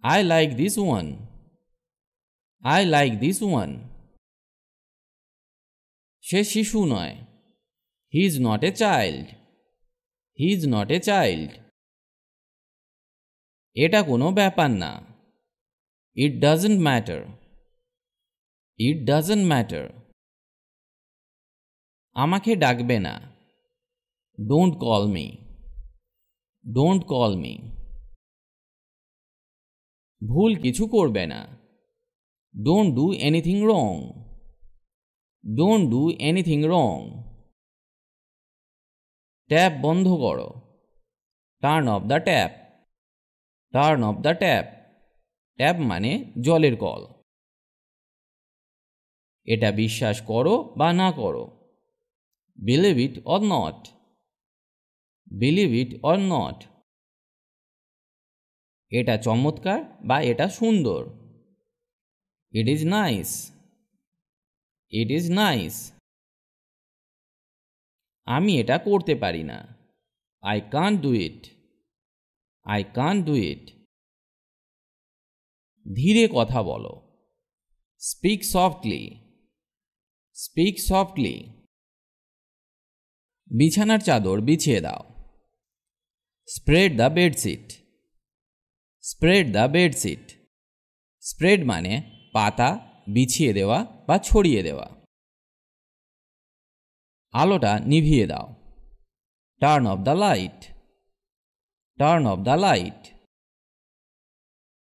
I like this one, I like this one. সে শিশু নয়। He is not a child, he is not a child. এটা কোনো ব্যাপার না। It doesn't matter, it doesn't matter. আমাকে ডাকবে না। Don't call me, don't call me. ভুল কিছু করবে না। Don't do anything wrong, don't do anything wrong. Tap বন্ধ করো। Turn off the tap, turn off the tap. Tap মানে জলের কল। এটা বিশ্বাস করো বা না করো। Believe it or not, believe it or not. এটা চমৎকার বা এটা সুন্দর। It is nice. It is nice. আমি এটা করতে পারি না। I can't do it. I can't do it. ধীরে কথা বলো। Speak softly. Speak softly. বিছানার চাদর বিছিয়ে দাও। Spread the bedsheet. Spread the bedsheet. Spread মানে পাতা, বিছিয়ে দেওয়া বা ছড়িয়ে দেওয়া। আলোটা নিভিয়ে দাও। Turn off the light. Turn off the light.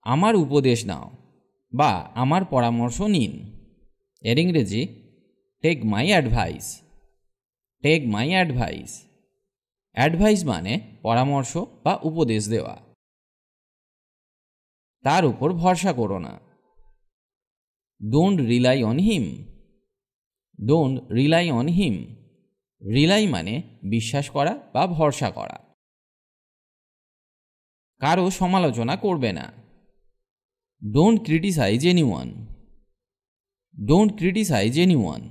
আমার উপদেশ নাও বা আমার পরামর্শ নিন। এর ইংরেজি take my advice. Take my advice. Advice মানে পরামর্শ বা উপদেশ দেওয়া। তার উপর ভরসা করো না। Don't rely on him. Don't rely on him. Rely মানে বিশ্বাস করা বা ভরসা করা। কারো সমালোচনা করবে না। Don't criticise anyone. Don't criticise anyone.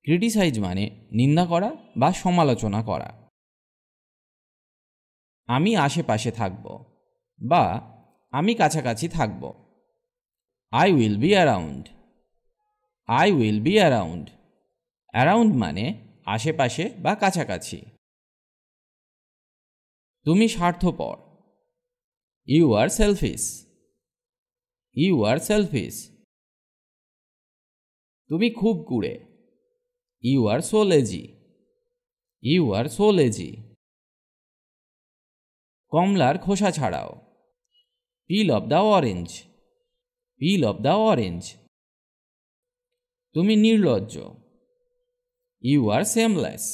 Criticise মানে নিন্দা করা বা সমালোচনা করা। আমি আশেপাশে থাকব বা আমি কাছাকাছি থাকব। I will be around. I will be around. Around মানে আশেপাশে বা কাছাকাছি। তুমি স্বার্থপর। You are selfish. You are selfish. তুমি খুব কুঁড়ে। You are so lazy. You are so lazy. কমলার খোসা ছাড়াও। Peel off the orange. Peel off the orange. তুমি নির্লজ্জ। You are shameless.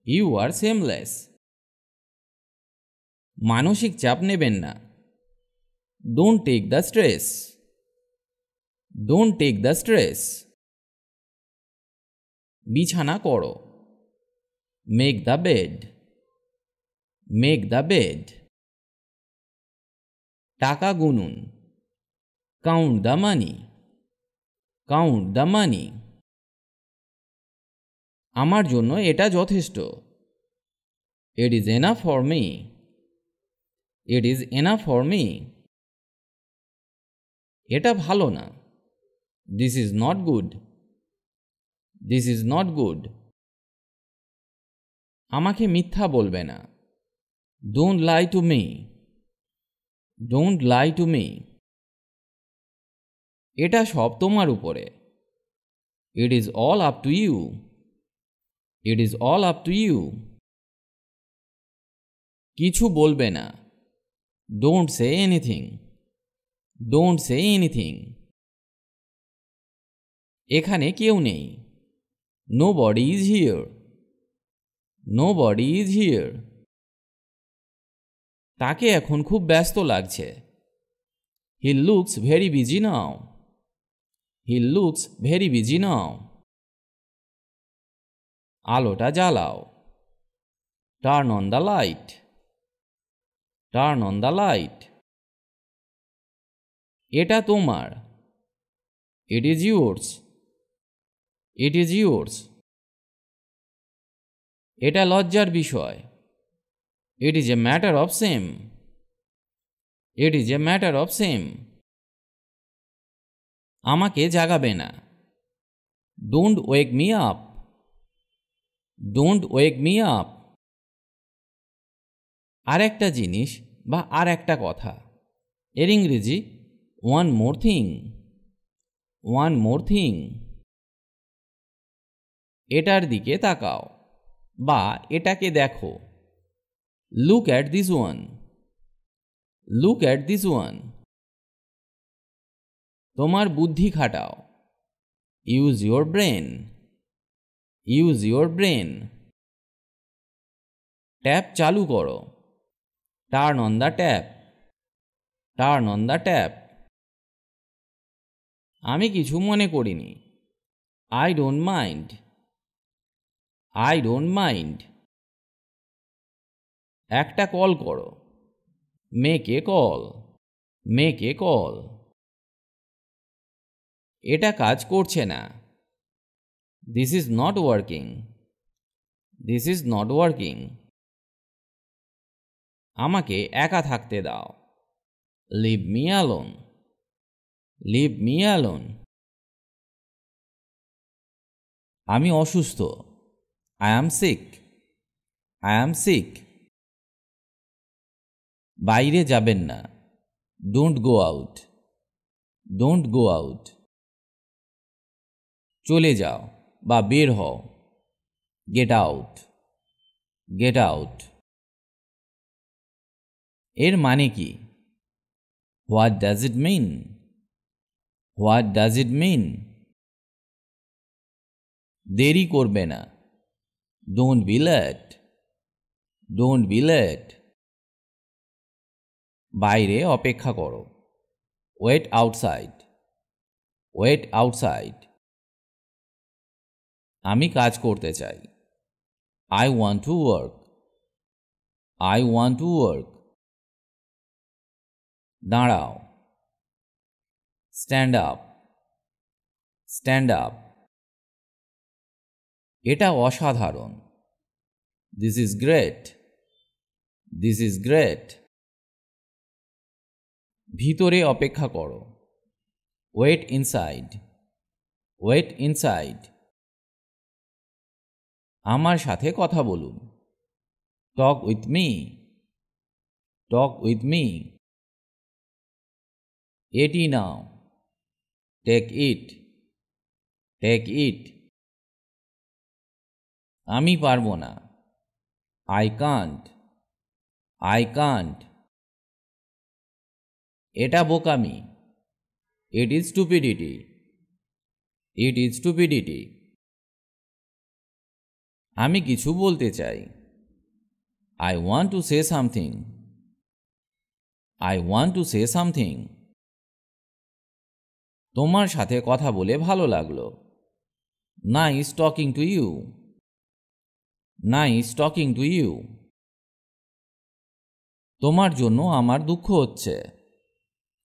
You are shameless. মানসিক চাপ নেবেন না। Don't take the stress. Don't take the stress. বিছানা করো। Make the bed. Make the bed. টাকা গুনুন। Count the money. Count the money. আমার জন্য এটা যথেষ্ট। It is enough for me. It is enough for me. এটা ভালো না। This is not good. This is not good. আমাকে মিথ্যা বলবে না। Don't lie to me. Don't lie to me. এটা সব তোমার উপরে। It is all up to you. It is all up to you. কিছু বলবে না। Don't say anything. Don't say anything. এখানে কেউ নেই। Nobody is here. Nobody is here. তাকে এখন খুব ব্যস্ত লাগছে। He looks very busy now. He looks very busy now. আলোটা জ্বালাও। Turn on the light. Turn on the light. এটা তোমার। It is yours. It is yours. এটা লজ্জার বিষয়। It is a matter of shame. It is a matter of shame. আমাকে জাগাবে না। Don't wake me up. Don't wake me up. আর একটা জিনিস বা আর একটা কথা। এর ইংরেজি one more thing. One more thing. এটার দিকে তাকাও বা এটাকে দেখো। Look at this one. Look at this one. তোমার বুদ্ধি খাটাও। Use your brain. Use your brain. Tap চালু করো। Turn on the tap. Turn on the tap. আমি কিছু মনে করিনি। I don't mind. I don't mind. একটা কল করো। Make a call, make a call. এটা কাজ করছে না। This is not working, this is not working. আমাকে একা থাকতে দাও। Leave me alone, leave me alone. আমি অসুস্থ। I am sick, I am sick. বাইরে যাবেন না। Don't go out, don't go out. চলে যাও বা বের হও। Get out, get out. এর মানে কি? What does it mean, what does it mean? দেরি করবে না। Don't be late, don't be late. বাইরে অপেক্ষা করো। Wait outside, wait outside. আমি কাজ করতে চাই। I want to work, I want to work. দাঁড়াও। Stand up, stand up. এটা অসাধারণ। This is great, this is great. ভিতরে অপেক্ষা করো। Wait inside, wait inside. আমার সাথে কথা বলুন। Talk with me, talk with me. এটি নাও। Take it, take it. আমি পারবো না। I can't, I can't. এটা বোকামি। It is stupidity, it is stupidity. আমি কিছু বলতে চাই। I want to say something, I want to say something. তোমার সাথে কথা বলে ভালো লাগলো। Nice talking to you, nice talking to you. তোমার জন্য আমার দুঃখ হচ্ছে।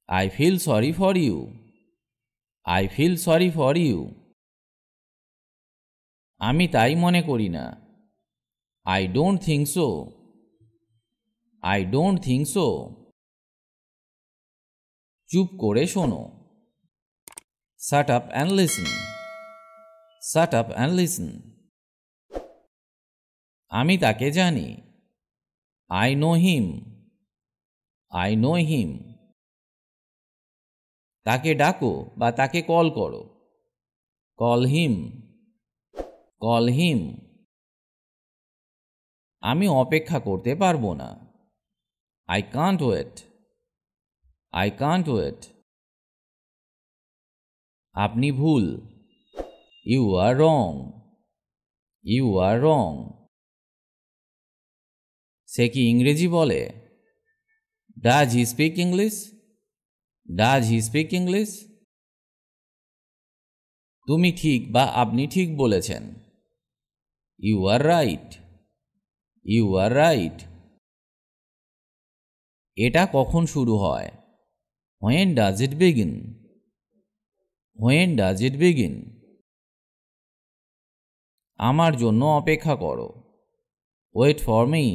I feel sorry for you, I feel sorry for you. আমি তাই মনে করি না। I don't think so, I don't think so. চুপ করে শোনো। Shut up and listen, shut up and listen. আমি তাকে জানি। I know him, I know him. তাকে ডাকো বা তাকে কল করো। Call him, call him. আমি অপেক্ষা করতে পারবো না। I can't wait, I can't wait. আপনি ভুল। You are wrong, you are রং। সে কি ইংরেজি বলে? Does he speak English, does he speak English? তুমি ঠিক বা আপনি ঠিক বলেছেন। You are right, you are right. এটা কখন শুরু হয়? When does it begin, when does it begin? আমার জন্য অপেক্ষা করো। Wait for me,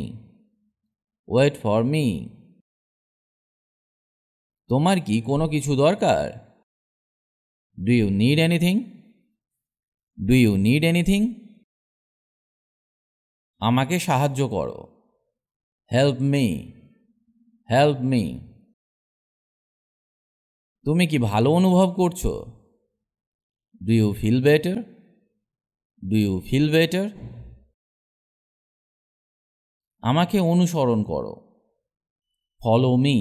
wait for me. তোমার কি কোনো কিছু দরকার? Do you need anything, do you need anything? আমাকে সাহায্য করো। Help me, help me. তুমি কি ভালো অনুভব করছো? Do you feel better, do you feel better? আমাকে অনুসরণ করো। Follow me,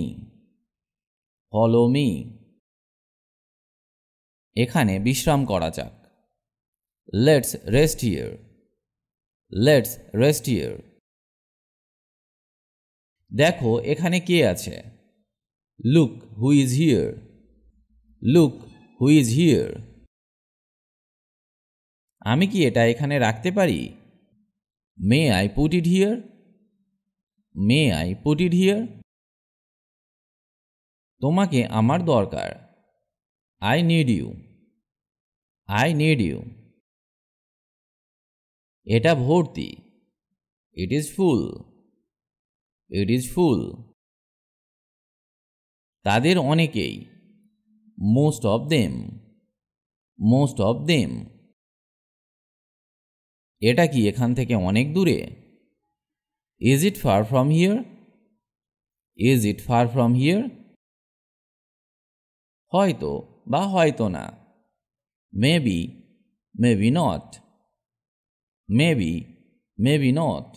follow me. এখানে বিশ্রাম করা যাক। Let's rest here, let's rest here. দেখো এখানে কে আছে। Look who is here, look who is here. আমি কি এটা এখানে রাখতে পারি? May I put it here, may I put it here? তোমাকে আমার দরকার। I need you. I need you. এটা ভর্তি। It is full. It is full. তাদের অনেকেই। Most of them. Most of them. এটা কি এখান থেকে অনেক দূরে? Is it far from here? Is it far from here? হয়তো বা হয়তো না। Maybe, maybe not. Maybe, maybe not.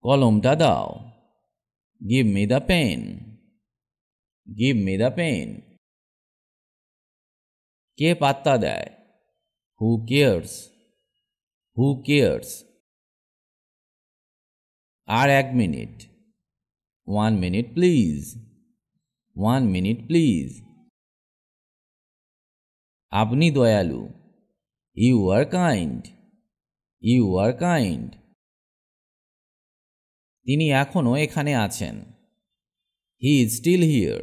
কলমটা দাও। Give me the pen. Give me the pen. কে পাত্তা দেয়? Who cares? Who cares? আর 1 minute. 1 minute please. 1 minute please. আপনি দয়ালু। You are kind. You are kind. তিনি এখনো এখানে আছেন। He is still here.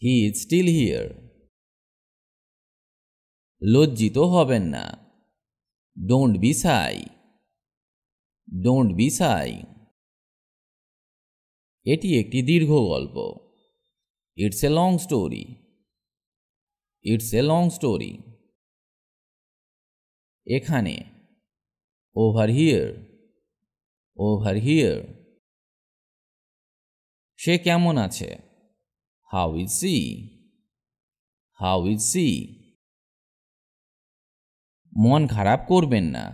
He is still here. লজ্জিত হবেন না। Don't be shy. Don't be shy. এটি একটি দীর্ঘ গল্প। It's a long story. It's a long story. এখানে। Over here. Over here. সে কেমন আছে? How is she? How is she? মন খারাপ করবেন না।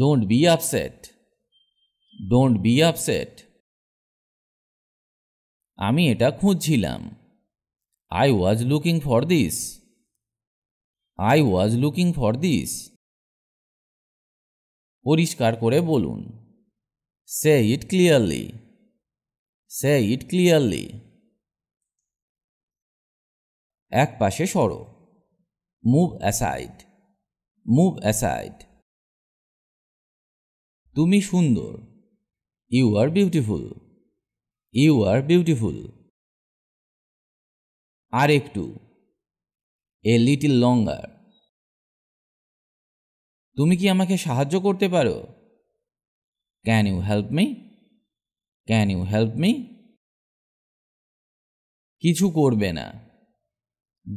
Don't be upset. Don't be upset. আমি এটা খুঁজছিলাম। I was looking for this. I was looking for this. পরিষ্কার করে বলুন। Say it clearly. Say it clearly. এক পাশে সরো। Move aside. Move aside. তুমি সুন্দর। You are beautiful. You are beautiful. আর একটু। A little longer. তুমি কি আমাকে সাহায্য করতে পারো? Can you help me? Can you help me? কিছু করবে না।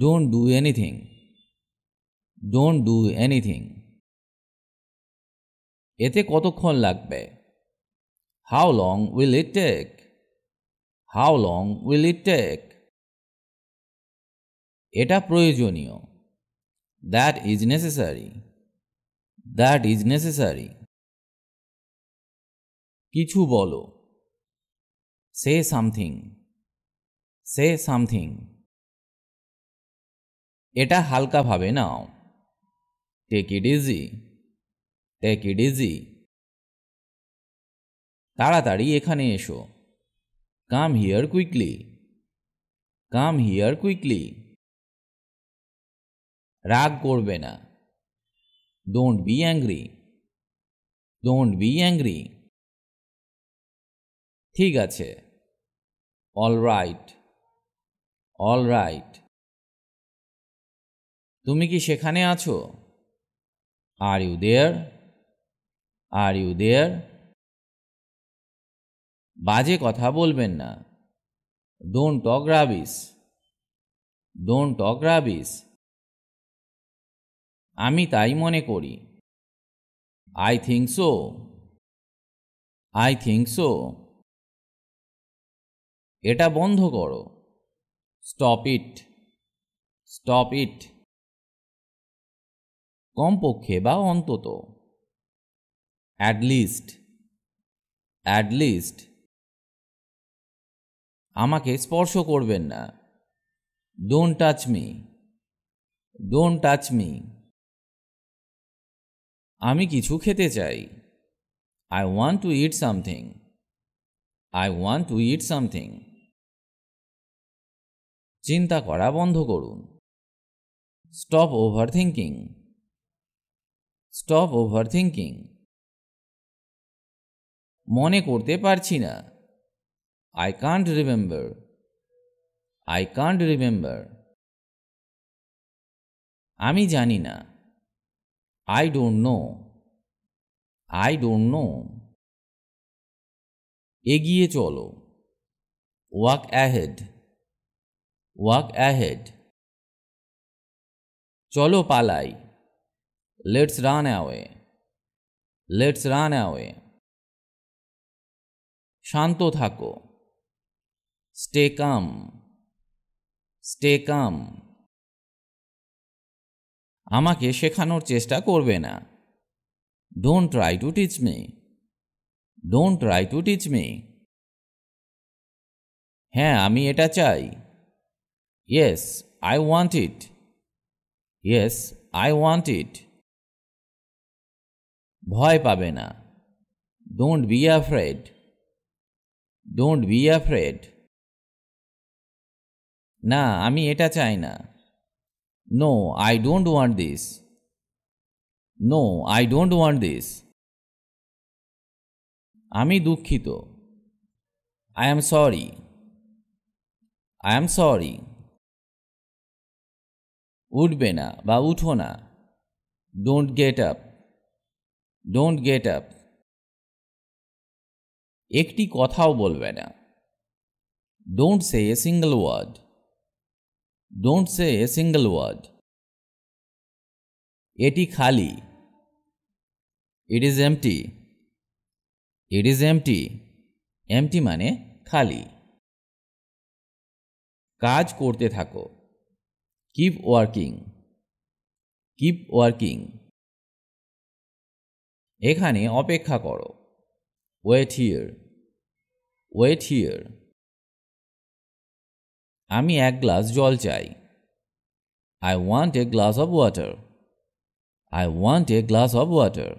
Don't do anything. Don't do anything. এতে কতক্ষণ লাগবে? How long will it take? How long will it take? এটা প্রয়োজনীয়। That is necessary. That is necessary. কিছু বলো। Say something. Say something. এটা হালকাভাবে নাও। Take it easy. Take it easy. তাড়াতাড়ি এখানে এসো। Come here quickly. Come here quickly. রাগ করবে না। Don't be angry. Don't be angry. ঠিক আছে। All right. All right. তুমি কি সেখানে আছো? Are you there? Are you there? বাজে কথা বলবেন না। Don't talk rubbish. Don't talk rubbish. আমি তাই মনে করি। I think so. I think so. এটা বন্ধ করো। Stop it. Stop it. কমপক্ষে বা অন্তত। At least. At least. আমাকে স্পর্শ করবেন না। Don't touch me. Don't touch me. আমি কিছু খেতে চাই। I want to eat something. I want to eat something. চিন্তা করা বন্ধ করুন। Stop overthinking. Stop overthinking. মনে করতে পারছি না। I can't remember. I can't remember. আমি জানি না। I don't know. I don't know. এগিয়ে চলো। Walk ahead. Walk ahead. চলো পালাই। Let's run away. Let's run away. শান্ত থাকো। Stay calm. Stay calm. আমাকে শেখানোর চেষ্টা করবে না। Don't try to teach me. Don't try to teach me. হ্যাঁ আমি এটা চাই। Yes, I want it. Yes, I want it. ভয় পাবে না। Don't be afraid. Don't be afraid. না আমি এটা চাই না। No, I don't want this. No, I don't want this. আমি দুঃখিত। I am sorry. I am sorry. উঠবে না বা উঠো না। Don't get up. Don't get up. একটি কথাও বলবে না। Don't say a single word. Don't say a single word. এটি খালি। It is empty. It is empty. Empty মানে খালি। কাজ করতে থাকো। Keep working. Keep working. এখানে অপেক্ষা করো। Wait here. Wait here. আমি এক গ্লাস জল চাই। I want a glass of water. I want a glass of water.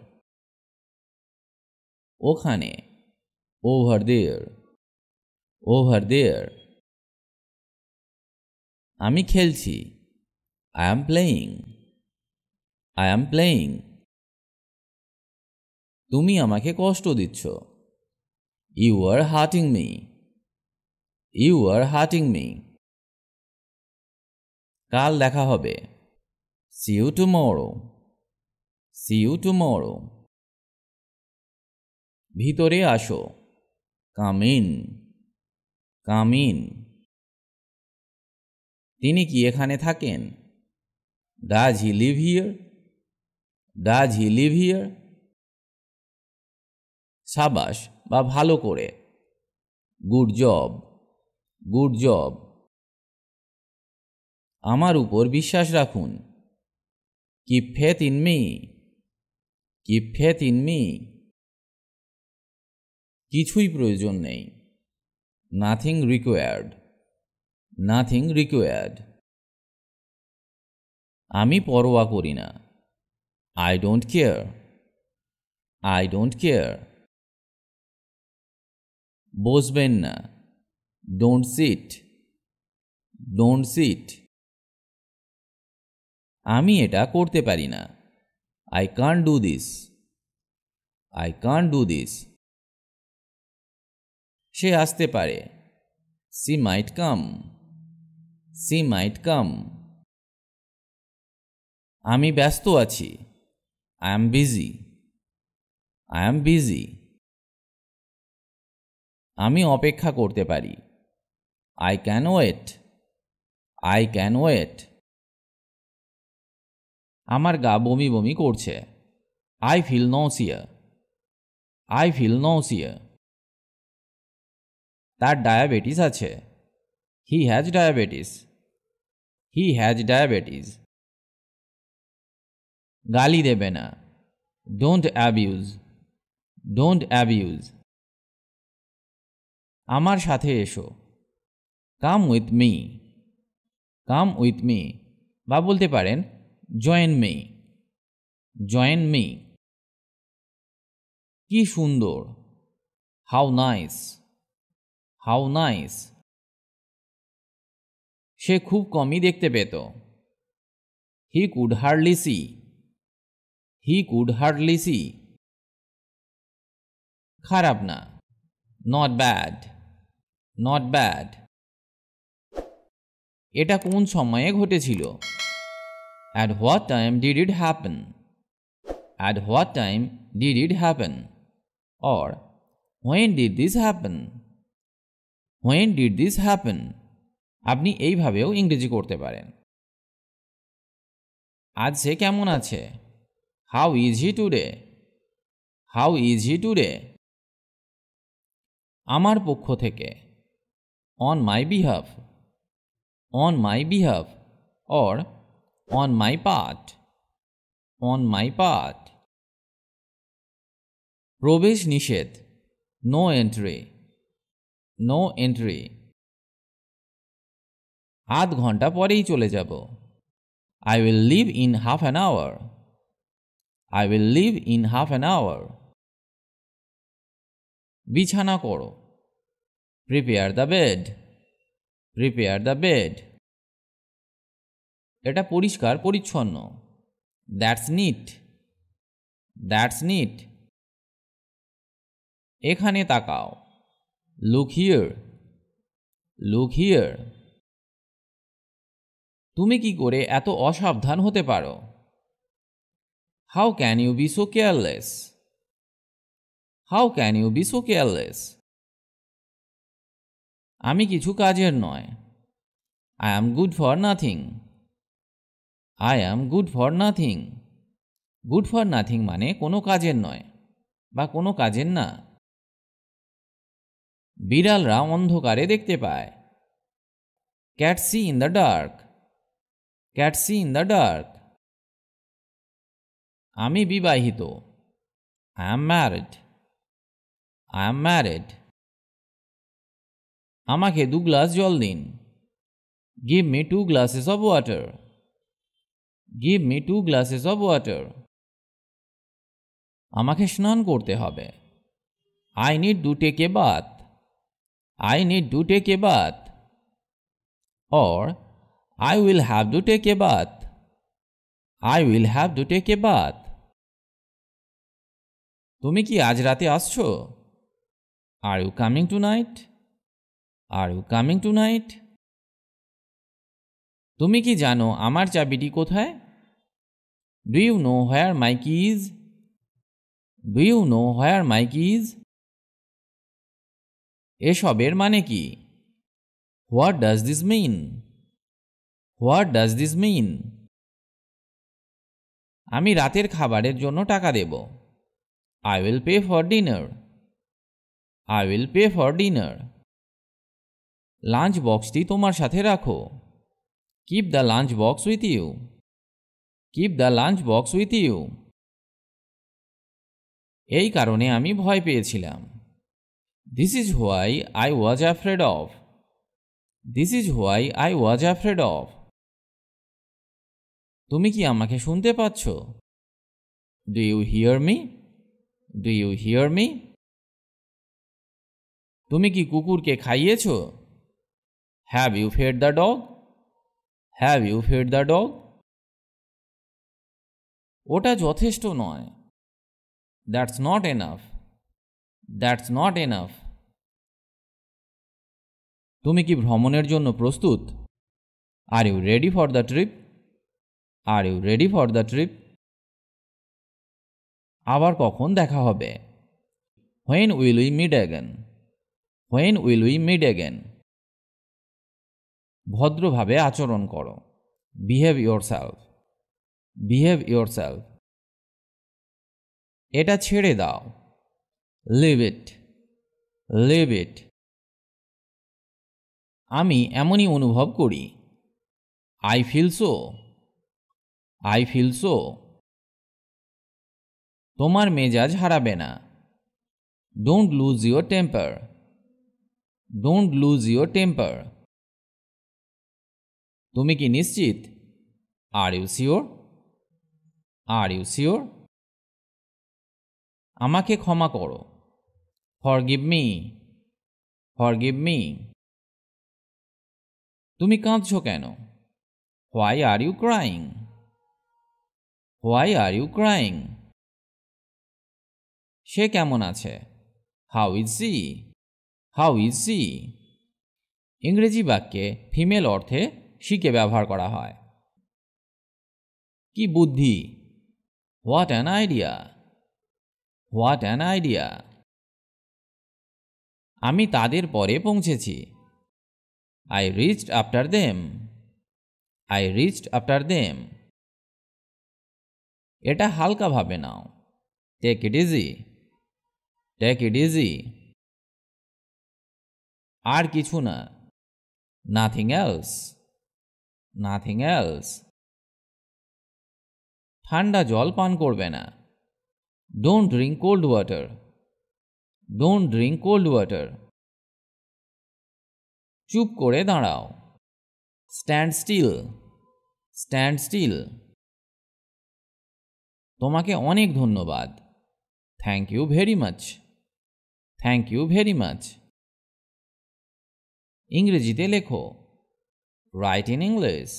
ওখানে। Over there. Over there. আমি খেলছি। I am playing. I am playing. তুমি আমাকে কষ্ট দিচ্ছ। You are hurting me. You are hurting me. কাল দেখা হবে। See you tomorrow. See you tomorrow. ভিতরে আসো। Come in. Come in. তিনি কি এখানে থাকেন? Does he live here? Does he live here? সাবাস বা ভালো করে। Good job. Good job. আমার উপর বিশ্বাস রাখুন। Keep faith in me. Keep faith in me. কিছুই প্রয়োজন নেই। Nothing required. Nothing required. আমি পরোয়া করি না। I don't care. I don't care. বসবেন না। Don't sit. Don't sit. আমি এটা করতে পারি না। I can't do this. I can't do this. সে আসতে পারে। She might come. She might come. আমি ব্যস্ত আছি। I am busy. I am busy. আমি অপেক্ষা করতে পারি। I can wait. I can wait. আমার গা বমি বমি করছে। I feel nausea. I feel nausea. তার ডায়াবেটিস আছে। He has diabetes. He has diabetes. গালি দেবে না। Don't abuse. Don't abuse. আমার সাথে এসো। Come with me. Come with me. বা বলতে পারেন join me. Join me. কি সুন্দর। How nice. How nice. সে খুব কমই দেখতে পেত। He could hardly see. He could hardly see. খারাপ না। Not bad. Not bad. এটা কোন সময়ে ঘটেছিল? At what time did it happen? At what time did it happen? Or when did this happen? When did this happen? আপনি এইভাবেও ইংরেজি করতে পারেন। আজ সে কেমন আছে? How is he today? How is he today? আমার পক্ষ থেকে, on my behalf. On my behalf or on my part. On my part. প্রবেশ নিষেধ, নো এন্ট্রি। No entry. আধ ঘন্টা পরেই চলে যাব। I will leave in half an hour. I will leave in half an hour. বিছানা করো, prepare the bed. Prepare the bed. এটা পরিষ্কার পরিচ্ছন্ন, দ্যাটস নিট। That's NEET. এখানে তাকাও, লুক হিয়ার। Look here. তুমি কি করে এত অসাবধান হতে পারো? How can you be so careless? How can you be so careless? আমি কিছু কাজের নয়। I am good for nothing. I am good for nothing. Good for nothing মানে কোনো কাজের নয় বা কোনো কাজের না। বিড়ালরা অন্ধকারে দেখতে পায়। Cat see in the dark. Cat see in the dark. আমি বিবাহিত। I am married. I am married. আমাকে 2 গ্লাস জল দিন। Give me 2 glasses of water. Give me 2 glasses of water. আমাকে স্নান করতে হবে। I need to take a bath. I need to take a bath. Or I will have to take a bath. I will have to take a bath. তুমি কি আজ রাতে আসছো? Are you coming tonight? Are you coming tonight? তুমি কি জানো আমার চাবিটি কোথায়? Do you know where my keys? Do you know where my keys? এসবের মানে কি? What does this mean? What does this mean? আমি রাতের খাবারের জন্য টাকা দেব। I will pay for dinner. I will pay for dinner. Lunch বক্সটি তোমার সাথে রাখো। Keep the lunch box with you. Keep the lunch box with you. এই কারণে আমি ভয় পেয়েছিলাম। This is why I was afraid of. This is why I was afraid of. তুমি কি আমাকে শুনতে পাচ্ছ? Do you hear me? Do you hear me? তুমি কি কুকুরকে খাইয়েছ? Have you fed the dog? Have you fed the dog? ওটা যথেষ্ট নয়। That's not enough. That's not enough. তুমি কি ভ্রমণের জন্য প্রস্তুত? Are you ready for the trip? Are you ready for the trip? আবার কখন দেখা হবে? When will we meet again? When will we meet again? ভদ্রভাবে আচরণ করো। Behave yourself. Behave yourself. এটা ছেড়ে দাও। Leave it. Leave it. আমি এমনই অনুভব করি। I feel so. I feel so. তোমার মেজাজ হারাবে না। Don't lose your temper. Don't lose your temper. তুমি কি নিশ্চিত? Are you sure? Are you sure? আমাকে ক্ষমা করো। Forgive me. Forgive me. তুমি কাঁদছো কেন? Why are you crying? Why are you crying? সে কেমন আছে? How is she? How is she? ইংরেজি বাক্যে ফিমেল অর্থে শিকে ব্যবহার করা হয়। কি বুদ্ধি! What an idea! What an idea! আমি তাদের পরে পৌঁছেছি। I reached after them. I reached after them. এটা হালকাভাবে নাও। Take it easy. Take it easy. আর কিছু না। Nothing else. Nothing else. ঠান্ডা জল পান করবে না। Don't drink cold water. Don't drink cold water. চুপ করে দাঁড়াও। Stand still. Stand still. তোমাকে অনেক ধন্যবাদ। Thank you very much. Thank you very much. ইংরেজিতে লেখো। Write in English.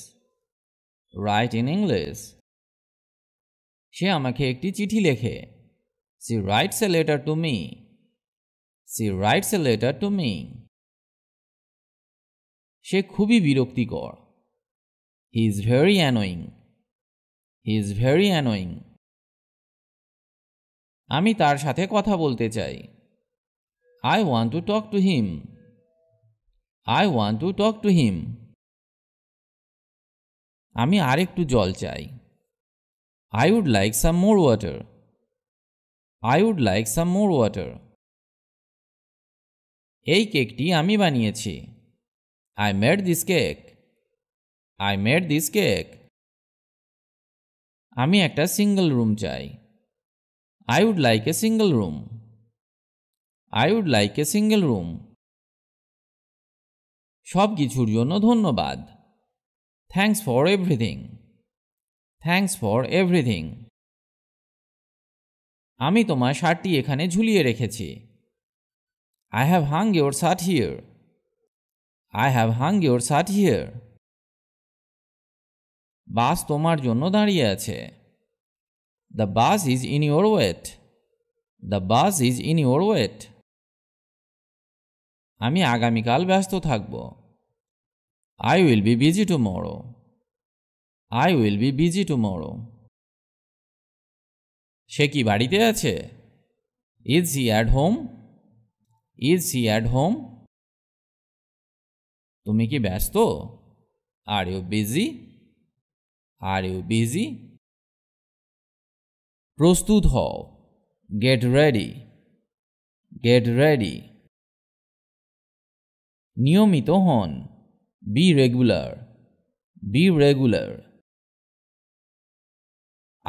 Write in English. সে আমাকে একটি চিঠি লেখে। She writes a letter to me. She writes a letter to me. সে খুবই বিরক্তিকর। He is very annoying. He is very annoying. আমি তার সাথে কথা বলতে চাই। I want to talk to him. I want to talk to him. আমি আরেকটু জল চাই। I would like some more water. I would like some more water. এই কেকটি আমি বানিয়েছি। I made this cake. I made this cake. আমি একটা single room চাই। I would like a single room. I would like a single room. সব কিছুর জন্য ধন্যবাদ। Thanks for everything. Thanks for everything. আমি তোমার শার্টটি এখানে ঝুলিয়ে রেখেছি। I have hung your shirt here. I have hung your shirt here. বাস তোমার জন্য দাঁড়িয়ে আছে। The bus is in your wait. The bus is in your wait. আমি আগামীকাল ব্যস্ত থাকব। I will be busy tomorrow. I will be busy tomorrow. সে কি বাড়িতে আছে? Is he at home? Is he at home? তুমি কি ব্যস্ত? Are you busy? Are you busy? প্রস্তুত হও। Get ready. Get ready. নিয়মিত হন। Be regular. Be regular.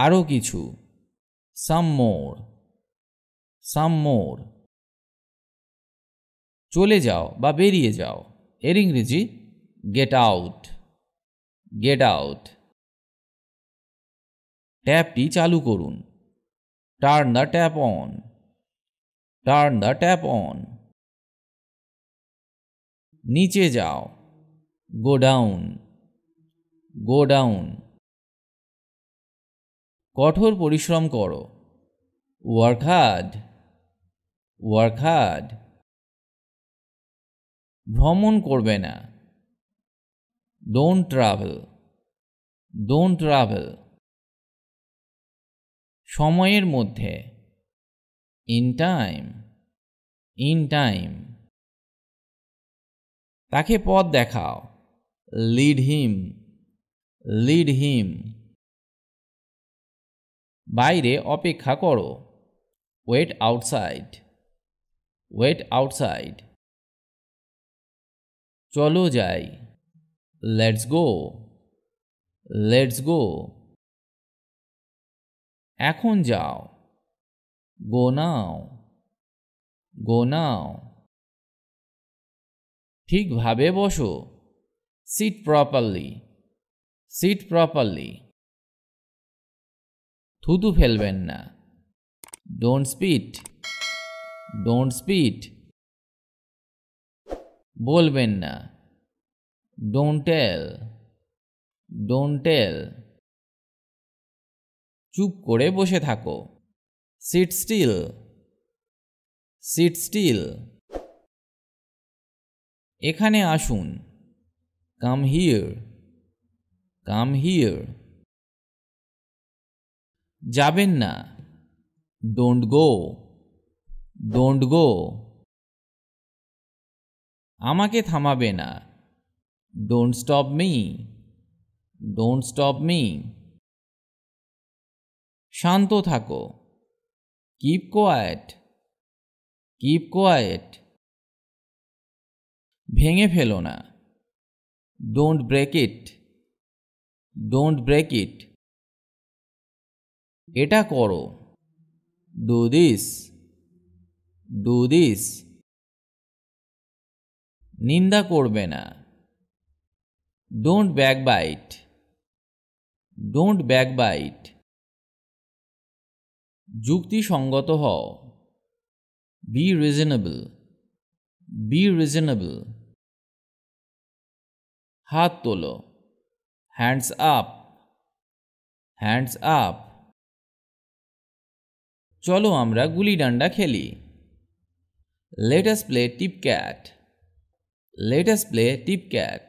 আরও কিছু। Some more. Some more. চলে যাও বা বেরিয়ে যাও। এর ইংরেজি get out. Get out. ট্যাপটি চালু করুন। Turn the tap on. Turn the tap on. নিচে যাও। Go down. Go down. কঠোর পরিশ্রম করো। Work hard. Work hard. ভ্রমণ করবে না। Don't travel. Don't travel. সময়ের মধ্যে। In time. In time. তাকে পথ দেখাও। Lead him. Lead him. বাইরে অপেক্ষা করো। Wait outside. Wait outside. চলো যাই। Let's go. Let's go. এখন যাও। Go now. Go now. ঠিকভাবে বসো। Sit properly. Sit properly. থুতু ফেলবেন না। Don't spit. Don't spit. বলবেন না। Don't tell. Don't tell. চুপ করে বসে থাকো। Sit still. Sit still. এখানে আসুন, কাম হিয়ার, কাম হিয়ার। যাবেন না, ডোন্ট গো, ডোন্ট গো। আমাকে থামাবে না, don't stop me, don't stop me. শান্ত থাকো, কিপ কোয়াইট, কিপ কোয়াইট। ভেঙে ফেলো না, don't break it, don't break it. এটা করো, ডু দিস, ডু দিস। নিন্দা করবে না, ডোন্ট ব্যাকবাইট, ডোন্ট ব্যাকবাইট। যুক্তিসঙ্গত হও, বি রিজনেবল, বি রিজনেবল। হাত তোলো, হ্যান্ডস আপ, হ্যান্ডস আপ। চলো আমরা গুলি ডান্ডা খেলি, লেট আস প্লে টিপ ক্যাট, লেট আস প্লে টিপ ক্যাট।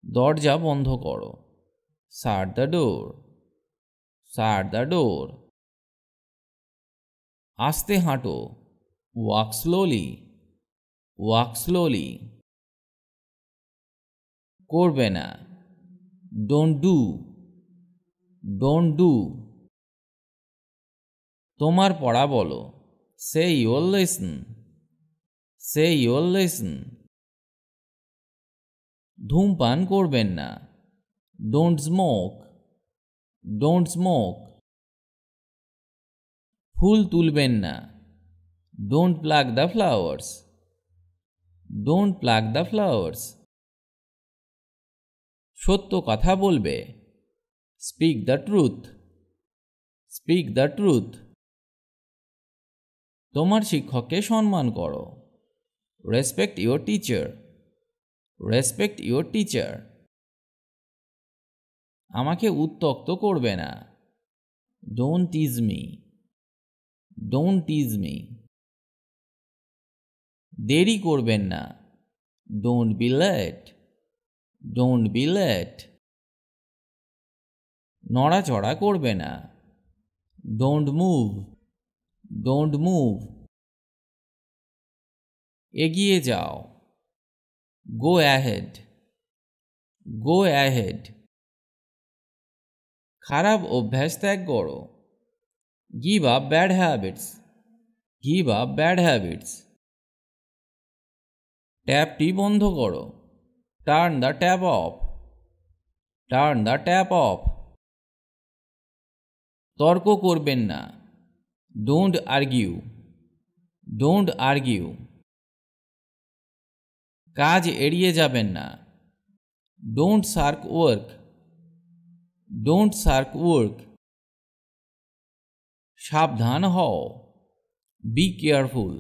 দরজা বন্ধ করো, শাট the door, shut the door. আস্তে হাঁটো, ওয়াক স্লোলি, ওয়াক স্লোলি। করবে না, ডোন্ট ডু, ডোন্ট ডু। তোমার পড়া বলো, say your lesson, say your lesson. ধূমপান করবেন না, ডোন্ট স্মোক, ডোন্ট স্মোক। ফুল তুলবেন না, don't pluck the flowers, don't pluck the flowers. সত্য কথা বলবে, speak the truth, speak the truth. তোমার শিক্ষককে সম্মান করো, respect your teacher, respect your teacher. আমাকে উত্ত্যক্ত করবে না, don't tease me, don't tease me. দেরি করবেন না, don't be late, don't be late. নড়াচড়া করবে না, ডোন্ট মুভ, ডোন্ট মুভ। এগিয়ে যাও, গো অ্যাহেড, গো অ্যাহেড। খারাপ অভ্যাস ত্যাগ করো, give up bad habits, give up bad habits. ট্যাপটি বন্ধ করো, turn the tap off, turn the tap off. তর্ক করবেন না, ডোন্ট আর্গিউ, ডোন্ট আর্গিউ। কাজ এড়িয়ে যাবেন না, don't SAARC work, don't SAARC work. সাবধান হও, বি কেয়ারফুল,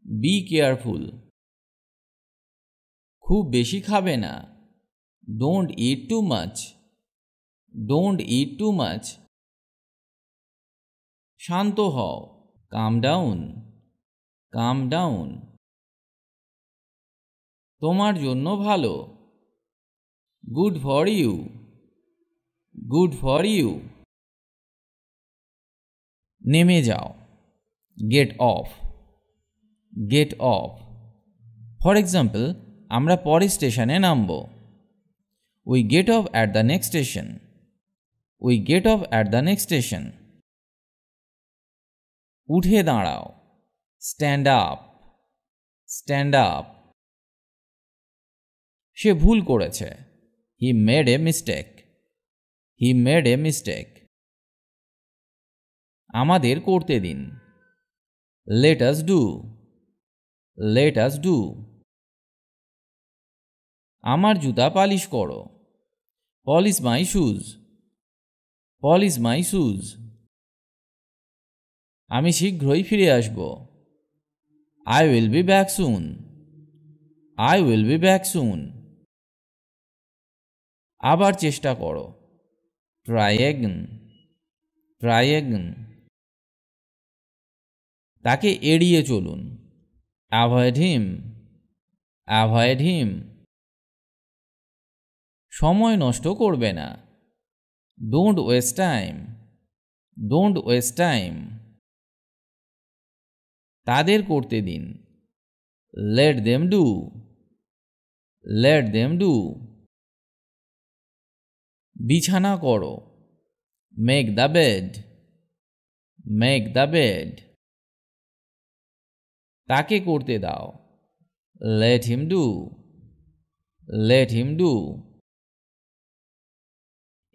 বি কেয়ারফুল। খুব বেশি খাবে না, don't eat too much, don't eat too much. শান্ত হও, কাম ডাউন, কাম ডাউন। তোমার জন্য ভালো, good for you, good for you. নেমে যাও, get off, get off. For example, আমরা পরের স্টেশনে নামব, we get off at the next station, we get off at the next station. উঠে দাঁড়াও, স্ট্যান্ড আপ, স্ট্যান্ড আপ। সে ভুল করেছে, he made a mistake, he made a mistake. আমাদের করতে দিন, let us do, let us do. আমার জুতা পালিশ করো, polish my shoes, polish my shoes. আমি শীঘ্রই ফিরে আসব, I will be back soon, I will be back soon. আবার চেষ্টা করো, ট্রাই এগেন, ট্রাই এগেন। তাকে এড়িয়ে চলুন, অ্যাভয়েড হিম, অ্যাভয়েড হিম। সময় নষ্ট করবে না। Don't waste time, don't waste time. তাদের করতে দিন। Let them do, let them do. বিছানা করো। Make the bed, make the bed. তাকে করতে দাও। Let him do, let him do.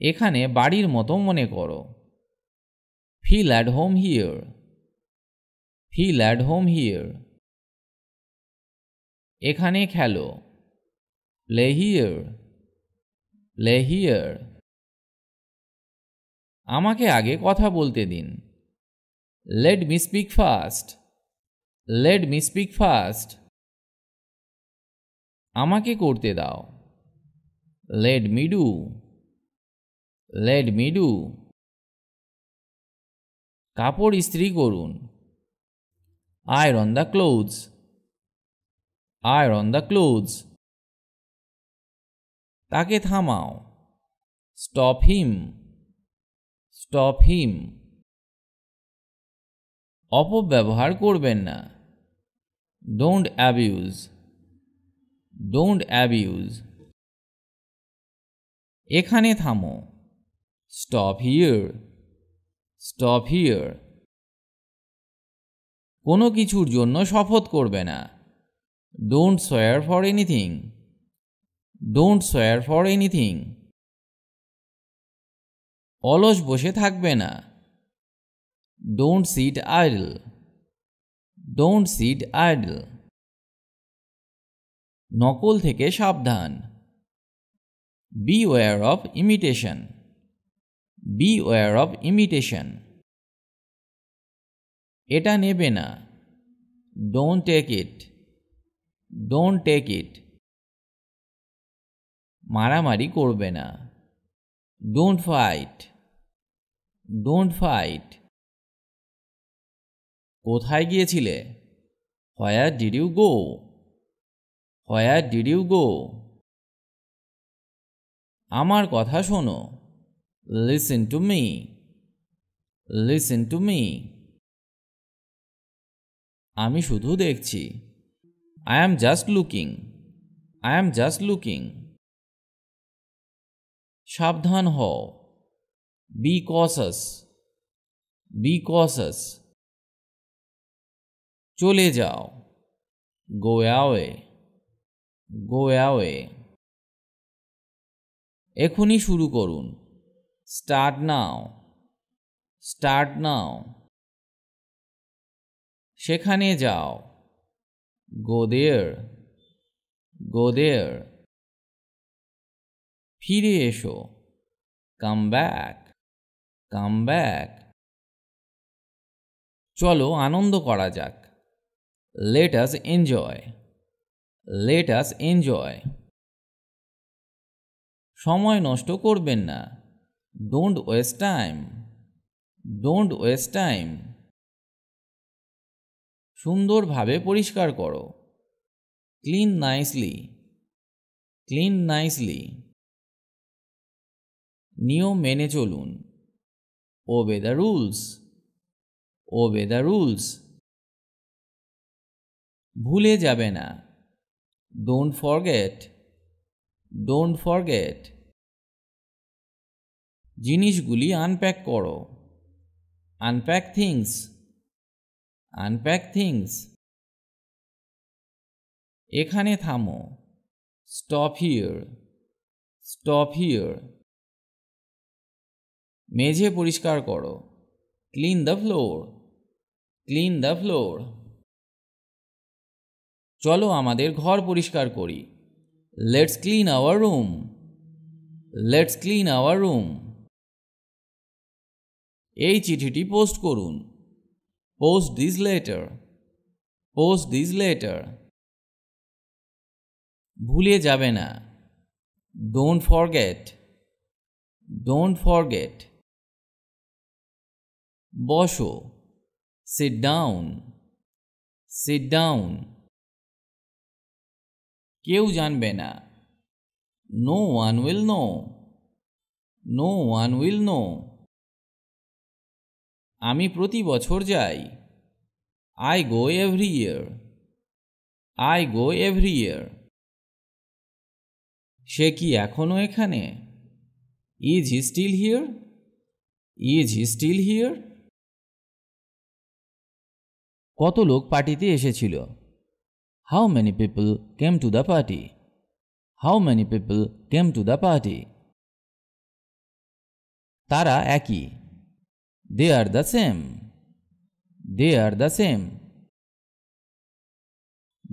এখানে বাড়ির মতো মনে করো। Feel at home here, feel at home here. এখানে খেলো। Play here, play here. আমাকে আগে কথা বলতে দিন। Let me speak first, let me speak first. আমাকে করতে দাও। Let me do, let me do. কাপড় ইস্ত্রি করুন। Iron the clothes, iron the clothes. তাকে থামাও। Stop him, stop him. অপব্যবহার করবেন না। Don't abuse, don't abuse. এখানে থামো। Stop here, stop here. কোনো কিছুর জন্য শপথ করবে না। Don't swear for anything, don't swear for anything. অলস বসে থাকবে না। Don't sit idle, don't sit idle. নকল থেকে সাবধান। Beware of imitation, beware of imitation. এটা নেবে না। Don't take it, don't take it. মারামারি করবে না। Don't fight, don't fight. কোথায় গিয়েছিলে? Where did you go, where did you go. আমার কথা শোনো। Listen to me, listen to me. আমি শুধু দেখছি। I am just looking, I am just looking. সাবধান হও। Be cautious, be cautious. চলে যাও। Go away, go away. এখনই শুরু করুন। Start now, start now. সেখানে যাও। গো দেয়ার, গো দেয়ার। ফিরে এসো। Come back, come back. চলো আনন্দ করা যাক। Let us enjoy, let us enjoy. সময় নষ্ট করবেন না। Don't waste time, don't waste time. সুন্দরভাবে পরিষ্কার করো। Clean nicely, clean nicely. নিয়ম মেনে চলুন। Obey the rules, obey the rules. ভুলে যাবে না। Don't forget, don't forget. জিনিসগুলি আনপ্যাক করো। Unpack things, unpack things. এখানে থামো। Stop here, stop here. মেঝে পরিষ্কার করো। Clean the floor, clean the floor. চলো আমাদের ঘর পরিষ্কার করি। Let's clean our room, let's clean our room. এই চিঠিটি পোস্ট করুন। Post this letter, post this letter. ভুলে যাবে না। Don't forget, don't forget. বসো। Sit down, sit down. কেউ জানবে না। No one will know. No one will know. আমি প্রতি বছর যাই। I go every year. I go every year. সে কি এখনো এখানে? Is he still here? Is he still here? কত লোক পার্টিতে এসেছিল? How many people came to the party? How many people came to the party? তারা একই। They are the same. They are the same.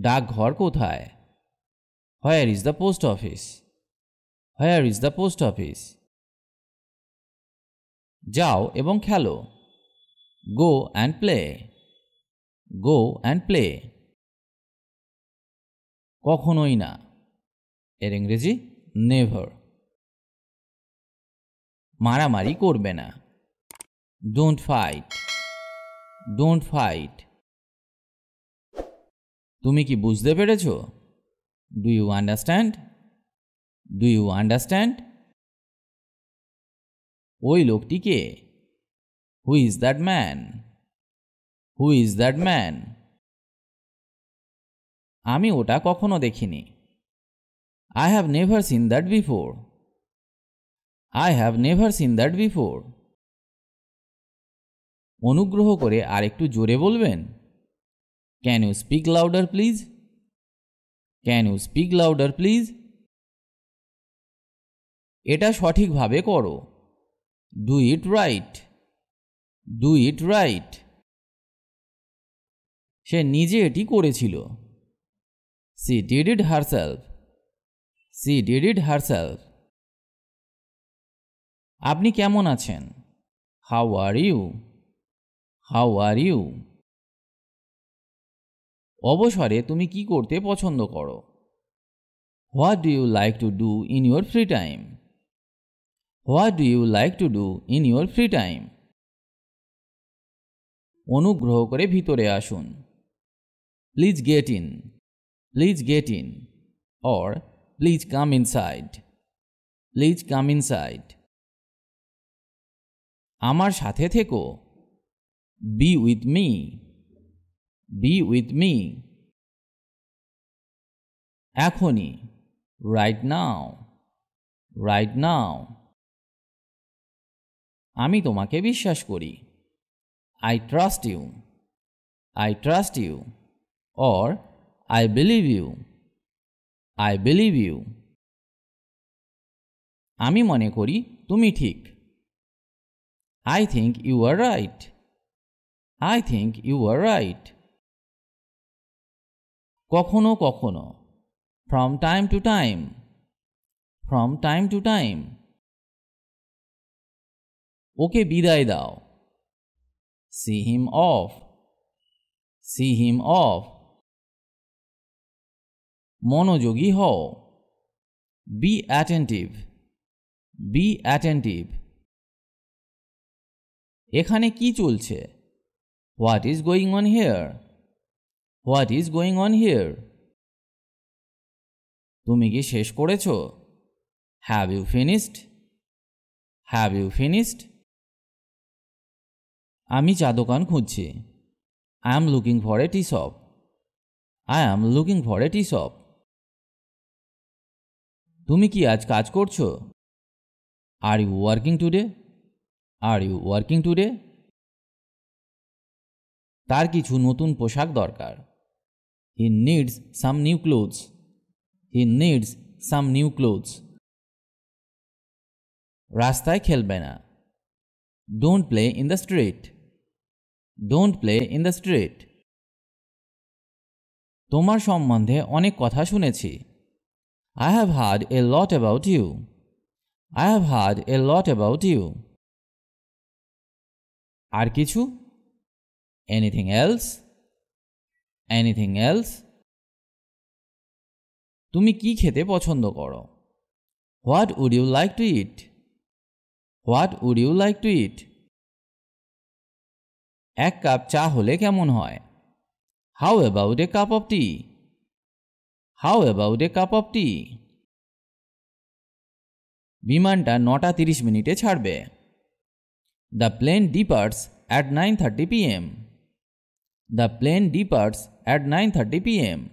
ডাকঘর কোথায়? Where is the post office? Where is the post office? যাও এবং খেলো। Go and play. Go and play. কখনোই না। এর ইংরেজি never. মারামারি করবে না। Don't fight. Don't fight. তুমি কি বুঝতে পেরেছো? Do you understand? Do you understand? ওই লোকটি কে? Who is that man? Who is that man? আমি ওটা কখনো দেখিনি। I have never seen that before. I have never seen that before. অনুগ্রহ করে আরেকটু জোরে বলবেন? Can you speak louder, please? Can you speak louder, please? এটা সঠিকভাবে করো। Do it right. Do it right. সে নিজে এটি করেছিল। She did it herself. She did it herself. আপনি কেমন আছেন? How are you? How are you? অবসরে তুমি কি করতে পছন্দ করো? What do you like to do in your free time? What do you like to do in your free time? অনুগ্রহ করে ভিতরে আসুন। Please get in. Please get in. Or please come inside. Please come inside. আমার সাথে থেকো। Be with me. Be with me. এখনই। Right now. Right now. আমি তোমাকে বিশ্বাস করি। I trust you. I trust you. Or I believe you. I believe you. আমি মনে করি তুমি ঠিক। I think you are right. I think you are right. কখনো কখনো। From time to time. From time to time. ওকে বিদায় দাও। See him off. See him off. মনোযোগী হও। Be attentive. Be attentive. এখানে কি চলছে? What is going on here? What is going on here? তুমি কি শেষ করেছো? Have you finished? Have you finished? আমি চা দোকান খুঁজছি। I am looking for a tea shop. I am looking for a tea shop. তুমি কি আজ কাজ করছো? Are you working today? Are you working today? তার কিছু নতুন পোশাক দরকার। He needs some new clothes. He needs some new clothes. রাস্তায় খেলবে না। Don't play in the street. Don't play in the street. তোমার সম্বন্ধে অনেক কথা শুনেছি। I have heard a lot about you. I have heard a lot about you. আর কিছু? Anything else? Anything else? তুমি কি খেতে পছন্দ করো? What would you like to eat? What would you like to eat? এক কাপ চা হলে কেমন হয়? How about a cup of tea? How about a cup of tea? বিমানটা 9:30 ছাড়বে। The plane departs at 9:30 p.m. The plane departs at 9:30 p.m.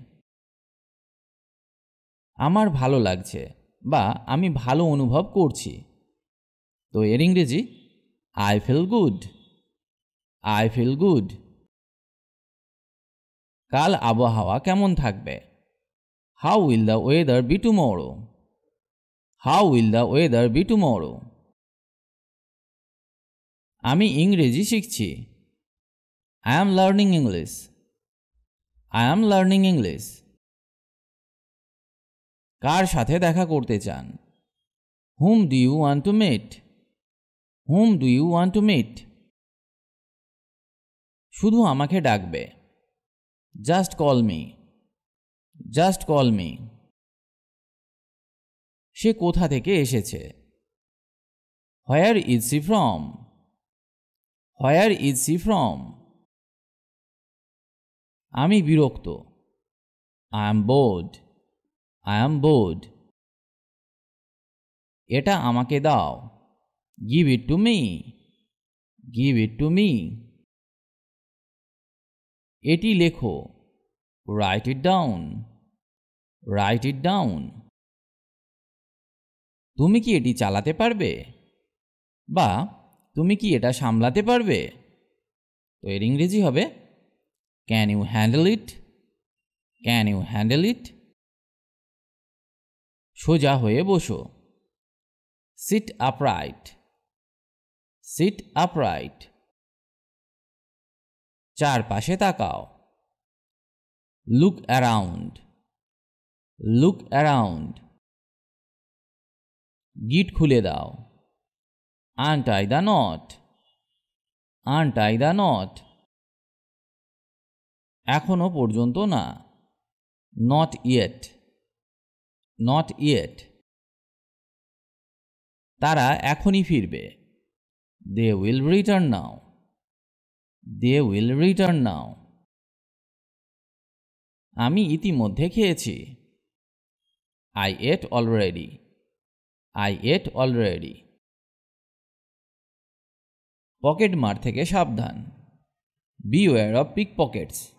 আমার ভালো লাগছে বা আমি ভালো অনুভব করছি। তো এর ইংরেজি I feel good. I feel good. কাল আবহাওয়া কেমন থাকবে? How will the weather be tomorrow? How will the weather be tomorrow? আমি ইংরেজি শিখছি। I am learning English. I am learning English. কার সাথে দেখা করতে চান? Whom do you want to meet? Whom do you want to meet? শুধু আমাকে ডাকবে। Just call me. Just call me. সে কোথা থেকে এসেছে? Where is she from? Where is she from? আমি বিরক্ত। I am bored. I am bored. এটা আমাকে দাও। Give it to me. Give it to me. এটি লেখো। Write it down. Write it down. তুমি কি এটি চালাতে পারবে? বা তুমি কি এটা সামলাতে পারবে? তো এর ইংরেজি হবে can you handle it? Can you handle it? সোজা হয়ে বসো। Sit upright. Sit upright. চারপাশে তাকাও। Look around. Look around. গিট খুলে দাও। Untie the knot. Untie the knot. এখনো পর্যন্ত না। Not yet. Not yet. তারা এখনই ফিরবে। They will return now. They will return now. আমি ইতিমধ্যে খেয়েছি। I ate already. I ate already. পকেটমার থেকে সাবধান। Beware of pickpockets.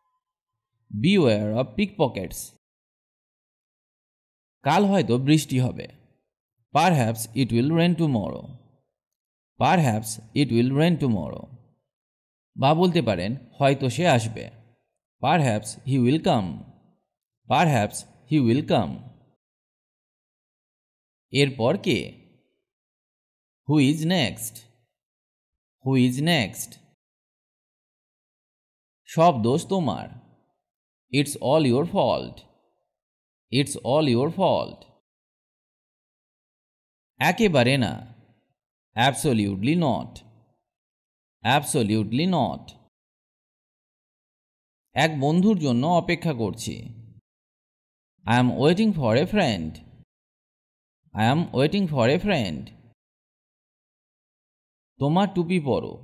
Beware of pickpockets. কাল হয়তো বৃষ্টি হবে। Perhaps it will rain tomorrow. Perhaps it will rain tomorrow. বা বলতে পারেন হয়তো সে আসবে। Perhaps he will come. Perhaps he will come. এরপর কে? Who is next? Who is next? সব দোষ তোমার। It's all your fault. It's all your fault. একেবারে না। Absolutely not. Absolutely not. এক বন্ধুর জন্য অপেক্ষা করছি। I am waiting for a friend. I am waiting for a friend. তোমার টুপি পরো।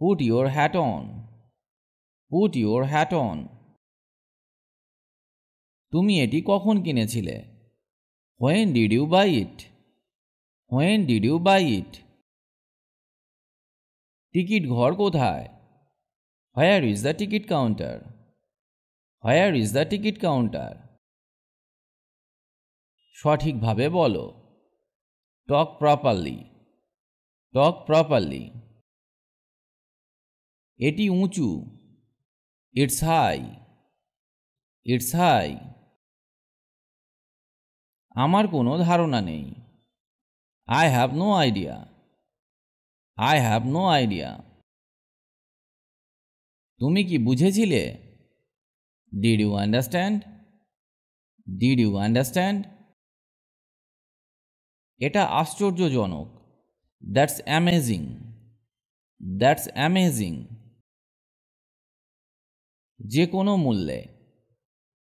Put your hat on. Put your hat on. তুমি এটি কখন কিনেছিলে? When did you buy it? When did you buy it? Ticket ঘর কোথায়? Where is the ticket counter? Where is the ticket counter? সঠিকভাবে বলো। Talk properly. Talk properly. এটি উঁচু। It's high. It's high. আমার কোনো ধারণা নেই। I have no idea. I have no idea. তুমি কি বুঝেছিলে? Did you understand? Did you understand? এটা আশ্চর্যজনক। That's amazing. That's amazing. যে কোনো মূল্যে।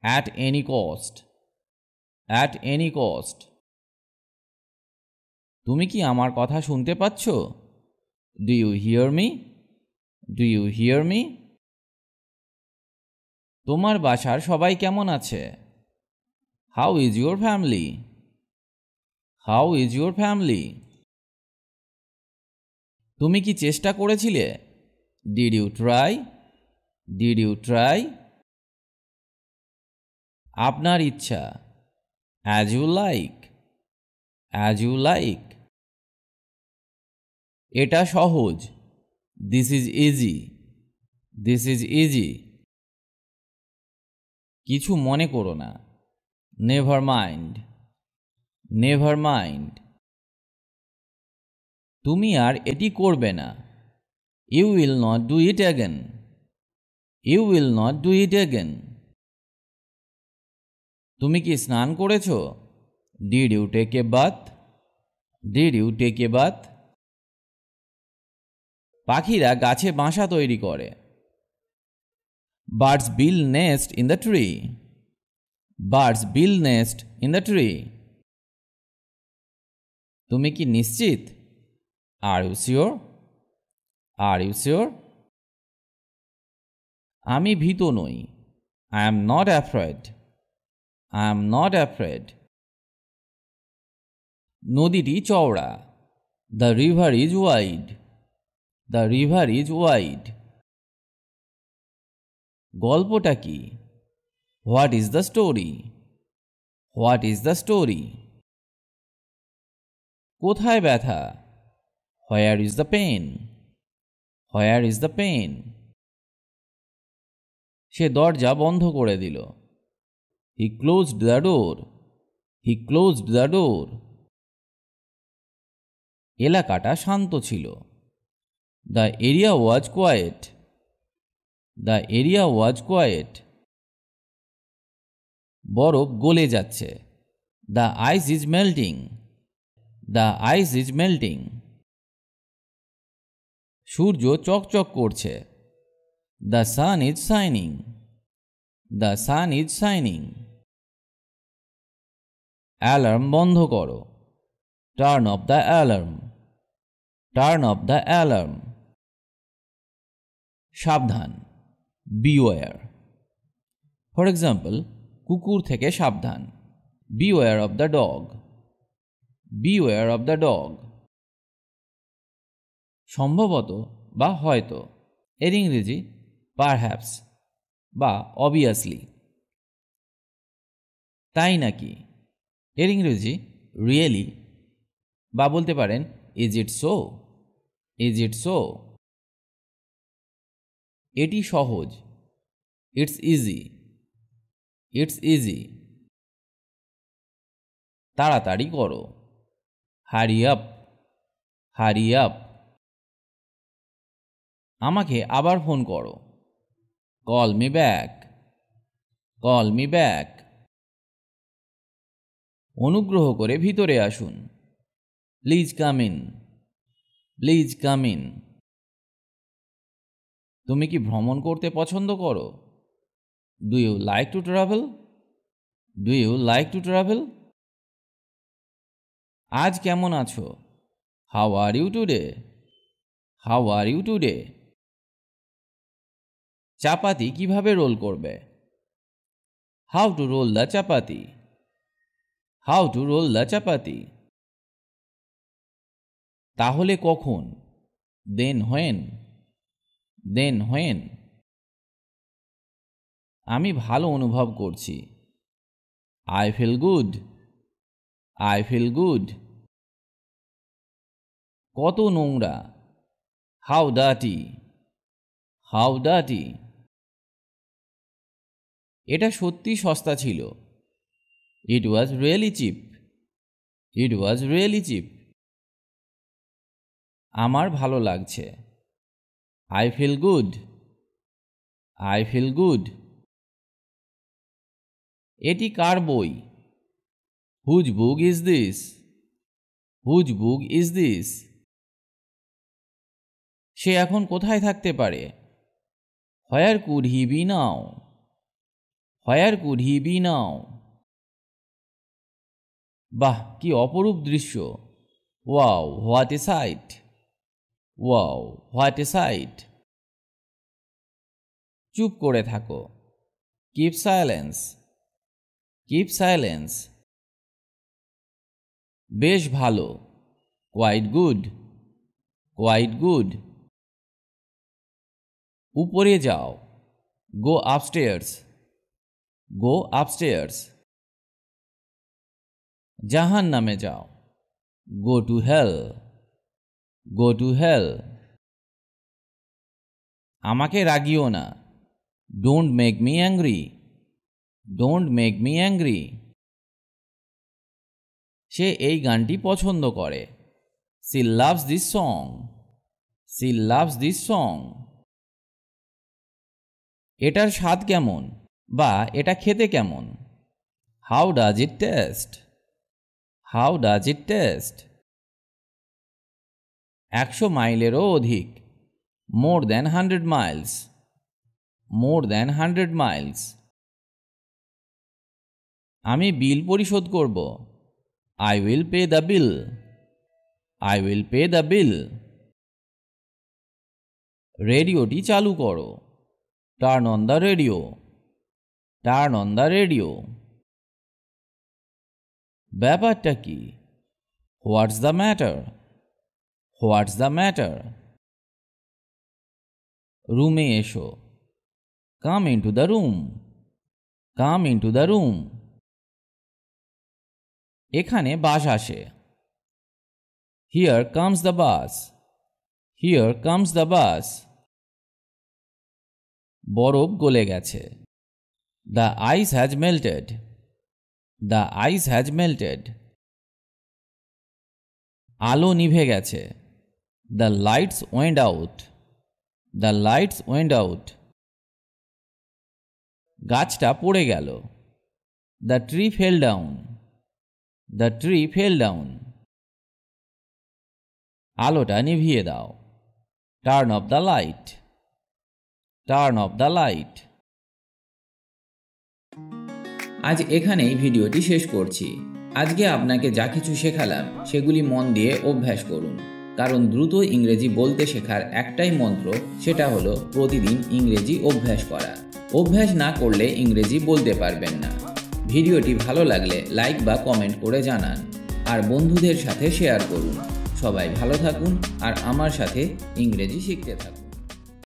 At any cost. At any cost. তুমি কি আমার কথা শুনতে পাচ্ছ? Do you hear me? Do you hear me? তোমার বাসার সবাই কেমন আছে? How is your family? How is your family? তুমি কি চেষ্টা করেছিলে? Did you try? Did you try? আপনার ইচ্ছা। As you like. As you like. এটা সহজ। This is easy. This is easy. কিছু মনে করো না। Never mind. Never mind. তুমি আর এটি করবে না। You will not do it again. You will not do it again. তুমি কি স্নান করেছো? Did you take a bath? Did you take a bath? পাখিরা গাছে বাসা তৈরি করে। Birds build nest in the tree. Birds build nest in the tree. তুমি কি নিশ্চিত? Are you sure? Are you sure? আমি ভীত নই। I am not afraid. I am not afraid. নদীটি চওড়া। The river is wide. The river is wide. গল্পটা কি? What is the story? What is the story? কোথায় ব্যথা? Where is the pain? Where is the pain? সে দরজা বন্ধ করে দিল। He closed the door. He closed the door. এলাকাটা শান্ত ছিল। The area was quiet. The area was quiet. বরফ গলে যাচ্ছে। The ice is melting. The ice is melting. সূর্য চকচক করছে। The sun is shining. The sun is shining. Alarm বন্ধ করো। Turn off the alarm. Turn off the alarm. সাবধান। Beware. For example, কুকুর থেকে সাবধান। Beware of the dog. Beware of the dog. সম্ভবত বা হয়তো এর ইংরেজি পারহ্যাপস বা অবভিয়াসলি। তাই নাকি এর ইংরেজি রিয়েলি বা বলতে পারেন is it so? Is it so? এটি সহজ। It's easy. It's easy. তাড়াতাড়ি করো। Hurry up. Hurry up. আমাকে আবার ফোন করো। Call me back. Call me back. অনুগ্রহ করে ভিতরে আসুন। Please come in. Please come in. তুমি কি ভ্রমণ করতে পছন্দ করো? Do you like to travel? Do you like to travel? আজ কেমন আছো? How are you today? How are you today? Chapati কিভাবে রোল করবে? How to roll the chapati? How to roll the chapati? তাহলে কখন? Then when? Then when? আমি ভালো অনুভব করছি। I feel good. I feel good. কত নোংরা? How dirty? How dirty? এটা সত্যি সস্তা ছিল। It was really cheap. It was really cheap. আমার ভালো লাগছে। I feel good. I feel good. এটি কার বই? Whose book is this? Whose book is this? সে এখন কোথায় থাকতে পারে? Where could he be now? Where could he be now? বাহ, কি অপরূপ দৃশ্য! Wow, what a sight! Wow, what a site! চুপ করে থাকো। Keep silence. Keep silence. বেশ ভালো, quite good, quite good. উপরে যাও, go upstairs, go upstairs. জাহান্নামে যাও, go to hell, go to hell. আমাকে রাগিও না, don't make me angry, don't make me angry. সে এই গানটি পছন্দ করে, she loves this song, she loves this song. এটার স্বাদ কেমন বা এটা খেতে কেমন? How does it taste? How does it taste? 100 মাইলেরও অধিক, more than 100 miles, more than 100 miles. আমি বিল পরিশোধ করব, I will pay the bill, I will pay the bill. রেডিওটি চালু করো, turn on the radio, turn on the radio. ব্যাপারটা কি? What's the matter? What's the matter? রুমে এসো, come into the room, come into the room. এখানে বাস আসে, here comes the bus, here comes the bus. বরফ গলে গেছে, the ice has melted, the ice has melted. আলো নিভে গেছে, the lights went out, the lights went out. গাছটা পড়ে গেল, the tree fell down, the tree fell down. আলোটা নিভিয়ে দাও, turn off the light, turn off the light. আজ এখানেই ভিডিওটি শেষ করছি। আজকে আপনাকে যা কিছু শেখালাম সেগুলি মন দিয়ে অভ্যাস করুন, কারণ দ্রুত ইংরেজি বলতে শেখার একটাই মন্ত্র, সেটা হলো প্রতিদিন ইংরেজি অভ্যাস করা। অভ্যাস না করলে ইংরেজি বলতে পারবেন না। ভিডিওটি ভালো লাগলে লাইক বা কমেন্ট করে জানান, আর বন্ধুদের সাথে শেয়ার করুন। সবাই ভালো থাকুন আর আমার সাথে ইংরেজি শিখতে থাকুন।